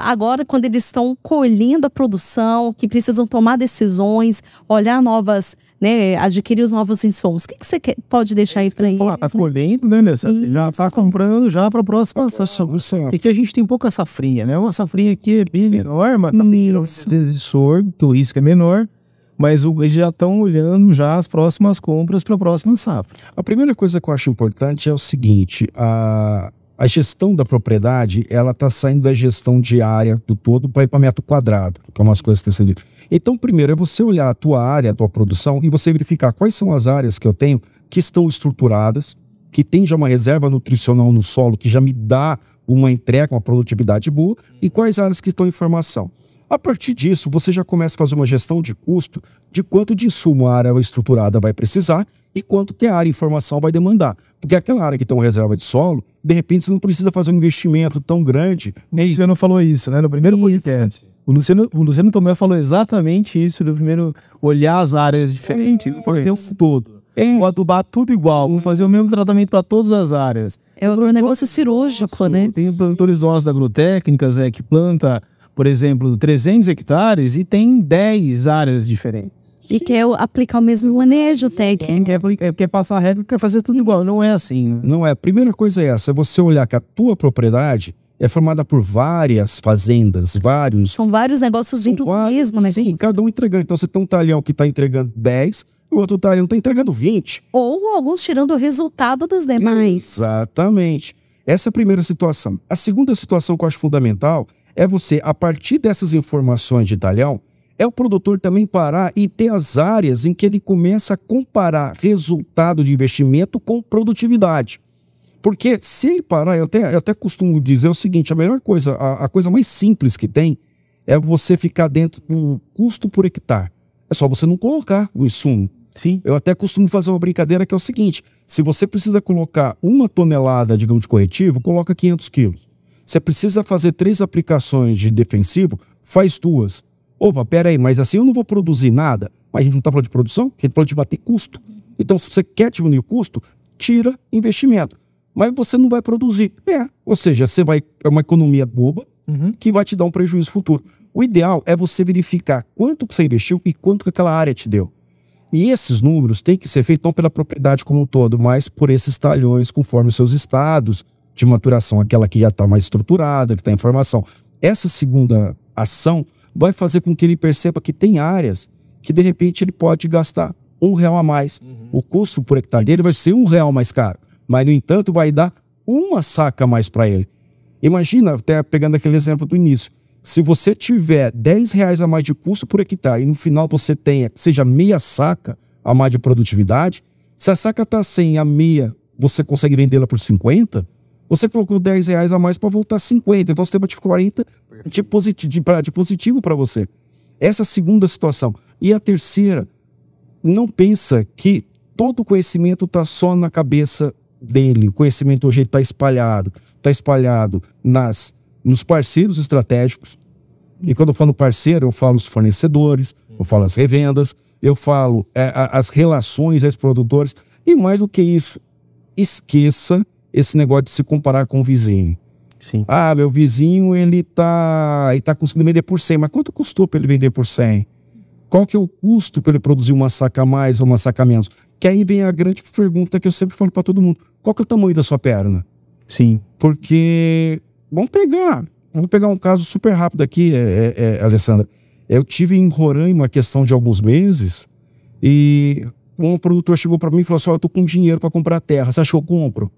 Speaker 1: agora quando eles estão colhendo a produção, que precisam tomar decisões, olhar novas, né, adquirir os novos insumos. O que você pode deixar aí para eles?
Speaker 2: Tá colhendo, né, Nessa? Já tá comprando já para a próxima safra. E que a gente tem pouca safrinha, né? Uma safrinha aqui é bem menor, mas de sorgo, o risco é menor. Mas eles já estão olhando já as próximas compras para a próxima safra.
Speaker 4: A primeira coisa que eu acho importante é o seguinte: a gestão da propriedade, ela está saindo da gestão diária do todo para ir para metro quadrado, que é umas coisas que estão sendo. Então, primeiro é você olhar a tua área, a tua produção, e você verificar quais são as áreas que eu tenho que estão estruturadas, que tem já uma reserva nutricional no solo, que já me dá uma entrega, uma produtividade boa, e quais áreas que estão em formação. A partir disso, você já começa a fazer uma gestão de custo de quanto de insumo a área estruturada vai precisar e quanto que a área em formação vai demandar. Porque aquela área que tem uma reserva de solo, de repente você não precisa fazer um investimento tão grande.
Speaker 2: O Luciano falou isso, né? No primeiro podcast. O Luciano Tomé falou exatamente isso, do primeiro olhar as áreas diferentes, fazer um todo. Vou adubar tudo igual, vou fazer o mesmo tratamento para todas as áreas.
Speaker 1: É o agronegócio cirúrgico, né?
Speaker 2: Tem produtores nossos da Agrotécnicas que planta, por exemplo, 300 hectares e tem 10 áreas diferentes.
Speaker 1: E quer aplicar o mesmo manejo técnico.
Speaker 2: Quer passar a regra, quer fazer tudo igual. Não é assim, né?
Speaker 4: Não é. A primeira coisa é essa, é você olhar que a tua propriedade é formada por várias fazendas,
Speaker 1: São vários negócios dentro do mesmo negócio.
Speaker 4: Sim, cada um entregando. Então você tem um talhão que está entregando 10, o outro talhão está entregando 20.
Speaker 1: Ou alguns tirando o resultado dos demais.
Speaker 4: Exatamente. Essa é a primeira situação. A segunda situação que eu acho fundamental é você, a partir dessas informações de talhão, é o produtor também parar e ter as áreas em que ele começa a comparar resultado de investimento com produtividade. Porque se ele parar, eu até costumo dizer o seguinte: a melhor coisa, a coisa mais simples que tem é você ficar dentro do custo por hectare. É só você não colocar o insumo.
Speaker 2: Sim.
Speaker 4: Eu até costumo fazer uma brincadeira que é o seguinte: se você precisa colocar 1 tonelada, digamos, de corretivo, coloca 500 quilos. Você precisa fazer 3 aplicações de defensivo, faz 2. Opa, peraí, mas assim eu não vou produzir nada. Mas a gente não está falando de produção, a gente falou de bater custo. Então, se você quer diminuir o custo, tira investimento. Mas você não vai produzir. Ou seja, é uma economia boba, que vai te dar um prejuízo futuro. O ideal é você verificar quanto que você investiu e quanto que aquela área te deu. E esses números têm que ser feitos não pela propriedade como um todo, mas por esses talhões conforme os seus estados de maturação, aquela que já está mais estruturada, que está em formação. Essa segunda ação vai fazer com que ele perceba que tem áreas que de repente ele pode gastar R$1 a mais. O custo por hectare dele vai ser R$1 mais caro, mas no entanto vai dar uma saca a mais para ele. Imagina, até pegando aquele exemplo do início, se você tiver R$10 a mais de custo por hectare e no final você tenha, seja meia saca a mais de produtividade, se a saca está 100 a meia, você consegue vendê-la por 50, você colocou R$10 a mais para voltar 50, então você tem de 40 de positivo para você. Essa é a segunda situação. E a terceira, não pensa que todo o conhecimento está só na cabeça dele. O conhecimento hoje está espalhado nos parceiros estratégicos. E quando eu falo parceiro, eu falo os fornecedores, eu falo as revendas, eu falo as relações aos produtores. E mais do que isso, esqueça esse negócio de se comparar com o vizinho.
Speaker 2: Sim.
Speaker 4: Ah, meu vizinho, ele tá conseguindo vender por 100, mas quanto custou para ele vender por 100? Qual que é o custo para ele produzir uma saca a mais ou uma saca a menos? Que aí vem a grande pergunta que eu sempre falo para todo mundo. Qual que é o tamanho da sua perna?
Speaker 2: Sim.
Speaker 4: Porque, vamos pegar um caso super rápido aqui, Alessandra. Eu tive em Roraima uma questão de alguns meses e um produtor chegou para mim e falou assim, eu tô com dinheiro para comprar terra, você acha que eu compro?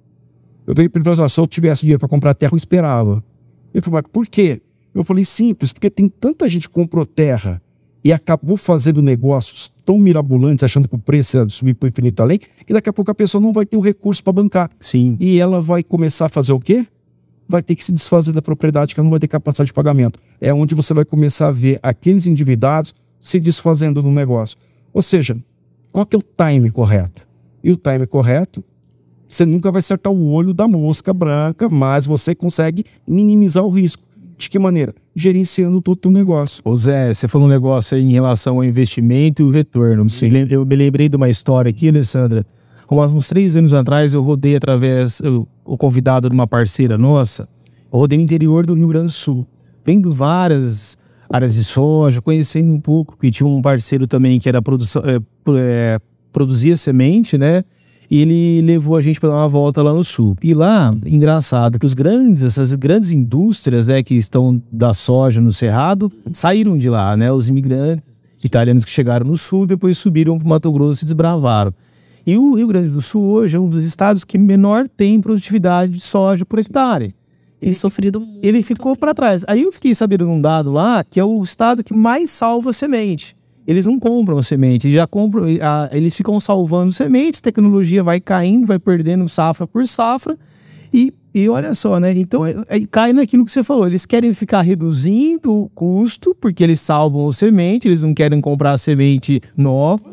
Speaker 4: Eu veio para ele e falei, se eu tivesse dinheiro para comprar terra, eu esperava. Ele falou, mas por quê? Eu falei, simples, porque tem tanta gente que comprou terra e acabou fazendo negócios tão mirabolantes, achando que o preço ia subir para o infinito além, que daqui a pouco a pessoa não vai ter o recurso para bancar.
Speaker 2: Sim.
Speaker 4: E ela vai começar a fazer o quê? Vai ter que se desfazer da propriedade, que ela não vai ter capacidade de pagamento. É onde você vai começar a ver aqueles endividados se desfazendo do negócio. Ou seja, qual que é o time correto? E o time correto, você nunca vai acertar o olho da mosca branca, mas você consegue minimizar o risco. De que maneira? Gerenciando todo o teu negócio.
Speaker 2: Ô Zé, você falou um negócio aí em relação ao investimento e o retorno. Eu me lembrei de uma história aqui, Alessandra. Uns 3 anos atrás, eu rodei o convidado de uma parceira nossa, eu rodei no interior do Rio Grande do Sul, vendo várias áreas de soja, conhecendo um pouco, que tinha um parceiro também que era produzia semente, né? E ele levou a gente para dar uma volta lá no sul. E lá, engraçado, que essas grandes indústrias, né, que estão da soja no Cerrado, saíram de lá, né? Os imigrantes italianos que chegaram no sul, depois subiram para o Mato Grosso e desbravaram. E o Rio Grande do Sul hoje é um dos estados que menor tem produtividade de soja por hectare.
Speaker 1: Tem sofrido muito.
Speaker 2: Ele ficou para trás. Aí eu fiquei sabendo de um dado lá, que é o estado que mais salva semente. Eles não compram semente, eles ficam salvando sementes, tecnologia vai caindo, vai perdendo safra por safra. E olha só, né? Então cai naquilo que você falou. Eles querem ficar reduzindo o custo, porque eles salvam a semente, eles não querem comprar semente nova.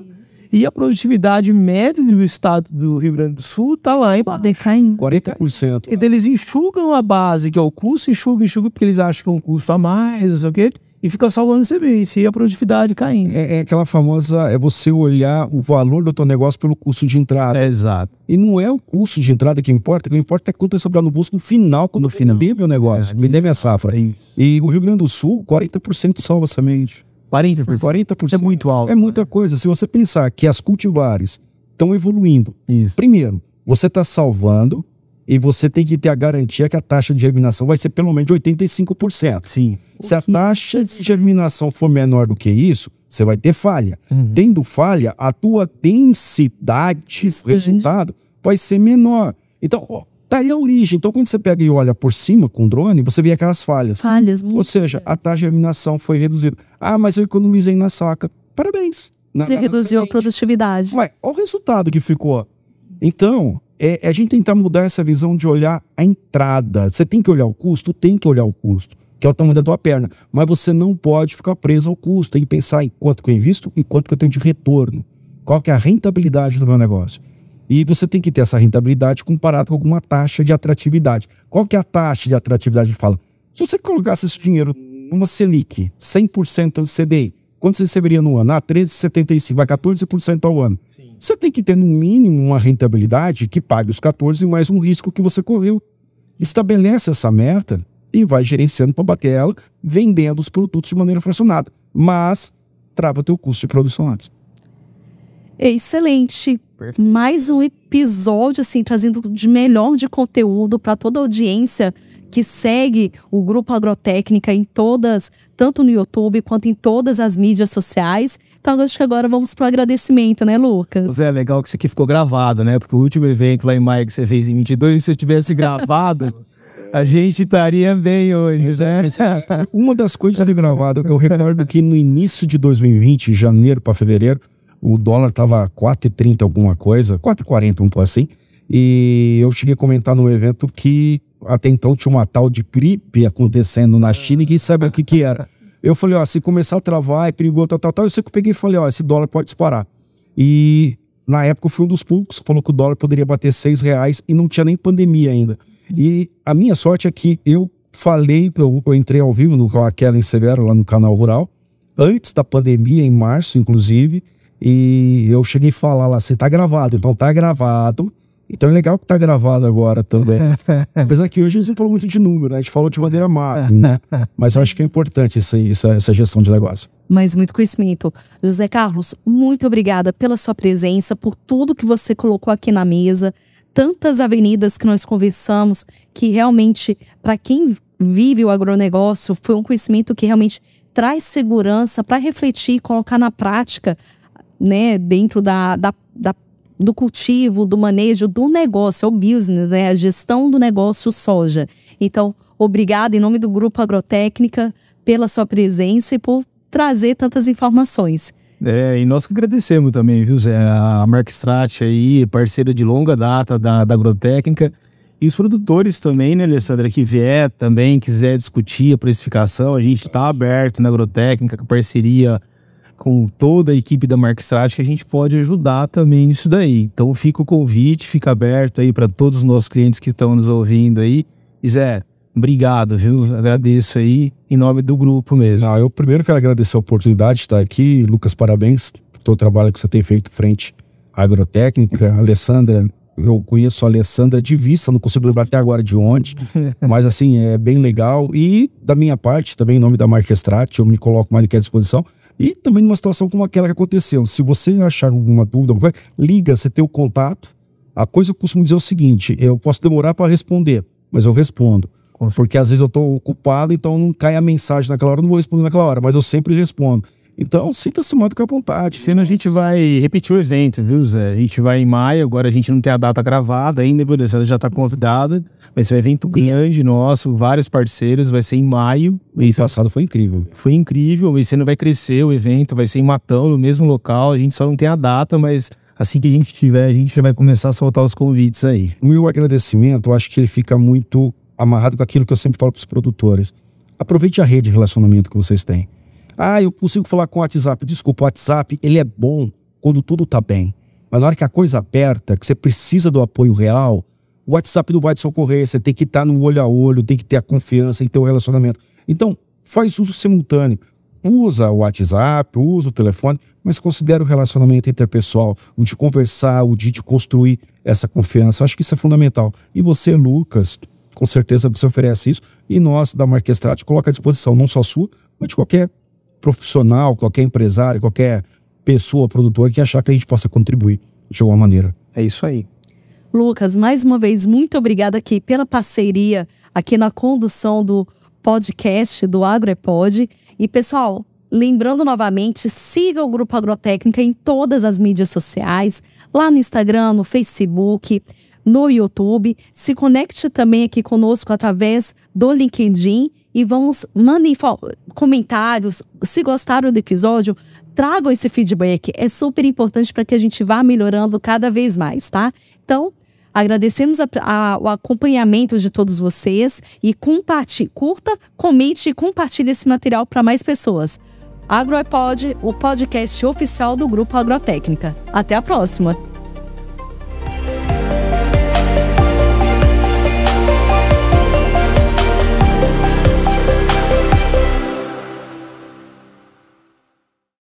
Speaker 2: E a produtividade média do estado do Rio Grande do Sul está lá em
Speaker 4: 40%.
Speaker 2: Então eles enxugam a base, que é o custo, enxugam, porque eles acham que é um custo a mais, não sei o quê, e fica salvando semente, e a produtividade caindo.
Speaker 4: É aquela famosa, você olhar o valor do teu negócio pelo custo de entrada.
Speaker 2: Exato.
Speaker 4: E não é o custo de entrada que importa, o que importa é quanto vai sobrar no bolso no final, quando eu vender meu negócio, vender minha safra. E o Rio Grande do Sul, 40% salva semente. 40%.
Speaker 2: É muito alto.
Speaker 4: É muita coisa. Se você pensar que as cultivares estão evoluindo, primeiro, você está salvando e você tem que ter a garantia que a taxa de germinação vai ser pelo menos de 85%.
Speaker 2: Sim.
Speaker 4: Se a taxa de germinação for menor do que isso, você vai ter falha. Tendo falha, a tua densidade, o resultado, vai ser menor. Então, tá aí a origem. Então, quando você pega e olha por cima com o drone, você vê aquelas falhas. Ou seja, a taxa de germinação foi reduzida. Ah, mas eu economizei na saca. Parabéns.
Speaker 1: Você reduziu a produtividade.
Speaker 4: Olha o resultado que ficou. Então, a gente tentar mudar essa visão de olhar a entrada. Você tem que olhar o custo? Tem que olhar o custo, que é o tamanho da tua perna. Mas você não pode ficar preso ao custo. Tem que pensar em quanto que eu invisto e quanto que eu tenho de retorno. Qual que é a rentabilidade do meu negócio? E você tem que ter essa rentabilidade comparada com alguma taxa de atratividade. Qual que é a taxa de atratividade que fala? Se você colocasse esse dinheiro numa Selic, 100% de CDI, quanto você receberia no ano? 13,75, vai 14% ao ano. Sim. Você tem que ter, no mínimo, uma rentabilidade que pague os 14 mais um risco que você correu. Estabelece essa meta e vai gerenciando para bater ela, vendendo os produtos de maneira fracionada. Mas trava teu custo de produção antes.
Speaker 1: Excelente. Perfeito. Mais um episódio, assim, trazendo de melhor de conteúdo para toda a audiência que segue o Grupo Agrotécnica em todas, tanto no YouTube quanto em todas as mídias sociais. Então, acho que agora vamos para o agradecimento, né, Lucas?
Speaker 2: É legal que isso aqui ficou gravado, né? Porque o último evento lá em maio que você fez em 22, se eu tivesse gravado, a gente estaria bem hoje, né?
Speaker 4: Uma das coisas de gravado, eu recordo que no início de 2020, janeiro para fevereiro, o dólar estava 4,30 alguma coisa, 4,40, um pouco assim. E eu cheguei a comentar no evento que até então tinha uma tal de gripe acontecendo na China e ninguém sabe o que era. Eu falei, ó, se começar a travar, é perigoso, tal. Eu sei que eu peguei e falei, ó, esse dólar pode disparar. E na época eu fui um dos poucos que falou que o dólar poderia bater R$6 e não tinha nem pandemia ainda. E a minha sorte é que eu falei, eu entrei ao vivo com a Kellen Severo lá no Canal Rural, antes da pandemia, em março, inclusive, e eu cheguei a falar lá, você tá gravado, então tá gravado. Então é legal que tá gravado agora também. Apesar que hoje a gente não falou muito de número, né? A gente falou de maneira macro, né? Mas eu acho que é importante essa gestão de negócio.
Speaker 1: Mas muito conhecimento. José Carlos, muito obrigada pela sua presença, por tudo que você colocou aqui na mesa, tantas avenidas que nós conversamos, que realmente, para quem vive o agronegócio, foi um conhecimento que realmente traz segurança para refletir e colocar na prática, né? Dentro do cultivo, do manejo do negócio, o business, né? A gestão do negócio soja. Então, obrigada em nome do Grupo Agrotécnica pela sua presença e por trazer tantas informações.
Speaker 2: E nós que agradecemos também, viu, Zé? A Markstrat aí, parceira de longa data da Agrotécnica, e os produtores também, né, Alessandra, que vier também, quiser discutir a precificação, a gente está aberto na Agrotécnica, com parceria com toda a equipe da Markstrat, que a gente pode ajudar também nisso daí. Então fica o convite, fica aberto aí para todos os nossos clientes que estão nos ouvindo aí. E Zé, obrigado, viu? Agradeço aí em nome do grupo mesmo.
Speaker 4: Eu primeiro quero agradecer a oportunidade de estar aqui. Lucas, parabéns por todo o trabalho que você tem feito frente à Agrotécnica. Alessandra, eu conheço a Alessandra de vista, não consigo lembrar até agora de onde, mas assim, é bem legal. E da minha parte, também em nome da Markstrat, eu me coloco mais do que à disposição. E também numa situação como aquela que aconteceu. Se você achar alguma dúvida, liga, você tem o contato. A coisa que eu costumo dizer é o seguinte, eu posso demorar para responder, mas eu respondo. Porque às vezes eu estou ocupado, então não cai a mensagem naquela hora, eu não vou responder naquela hora, mas eu sempre respondo. Então, sinta-se mais do que à vontade.
Speaker 2: Senão a gente vai repetir o evento, viu, Zé? A gente vai em maio, agora a gente não tem a data gravada ainda, ela já está convidada. Vai ser um evento grande nosso, vários parceiros, vai ser em maio.
Speaker 4: O ano passado foi incrível.
Speaker 2: Foi incrível, esse ano vai crescer o evento, vai ser em Matão, no mesmo local. A gente só não tem a data, mas assim que a gente tiver, a gente já vai começar a soltar os convites aí.
Speaker 4: O meu agradecimento, eu acho que ele fica muito amarrado com aquilo que eu sempre falo para os produtores. Aproveite a rede de relacionamento que vocês têm. Eu consigo falar com o WhatsApp. Desculpa, o WhatsApp, ele é bom quando tudo tá bem. Mas na hora que a coisa aperta, que você precisa do apoio real, o WhatsApp não vai te socorrer. Você tem que estar no olho a olho, tem que ter a confiança, tem que ter o relacionamento. Então, faz uso simultâneo. Usa o WhatsApp, usa o telefone, mas considera o relacionamento interpessoal, o de conversar, o de construir essa confiança. Eu acho que isso é fundamental. E você, Lucas, com certeza você oferece isso. E nós, da Markstrat, coloca à disposição, não só sua, mas de qualquer profissional, qualquer empresário, qualquer pessoa, produtora que achar que a gente possa contribuir de alguma maneira.
Speaker 2: É isso aí.
Speaker 1: Lucas, mais uma vez, muito obrigada aqui pela parceria aqui na condução do podcast do AgroEpod. E pessoal, lembrando novamente, siga o Grupo Agrotécnica em todas as mídias sociais, lá no Instagram, no Facebook, no YouTube. Se conecte também aqui conosco através do LinkedIn e mandem comentários. Se gostaram do episódio, tragam esse feedback. É super importante para que a gente vá melhorando cada vez mais, tá? Então, agradecemos o acompanhamento de todos vocês e curta, comente e compartilhe esse material para mais pessoas. AgroEpod, o podcast oficial do Grupo Agrotécnica. Até a próxima!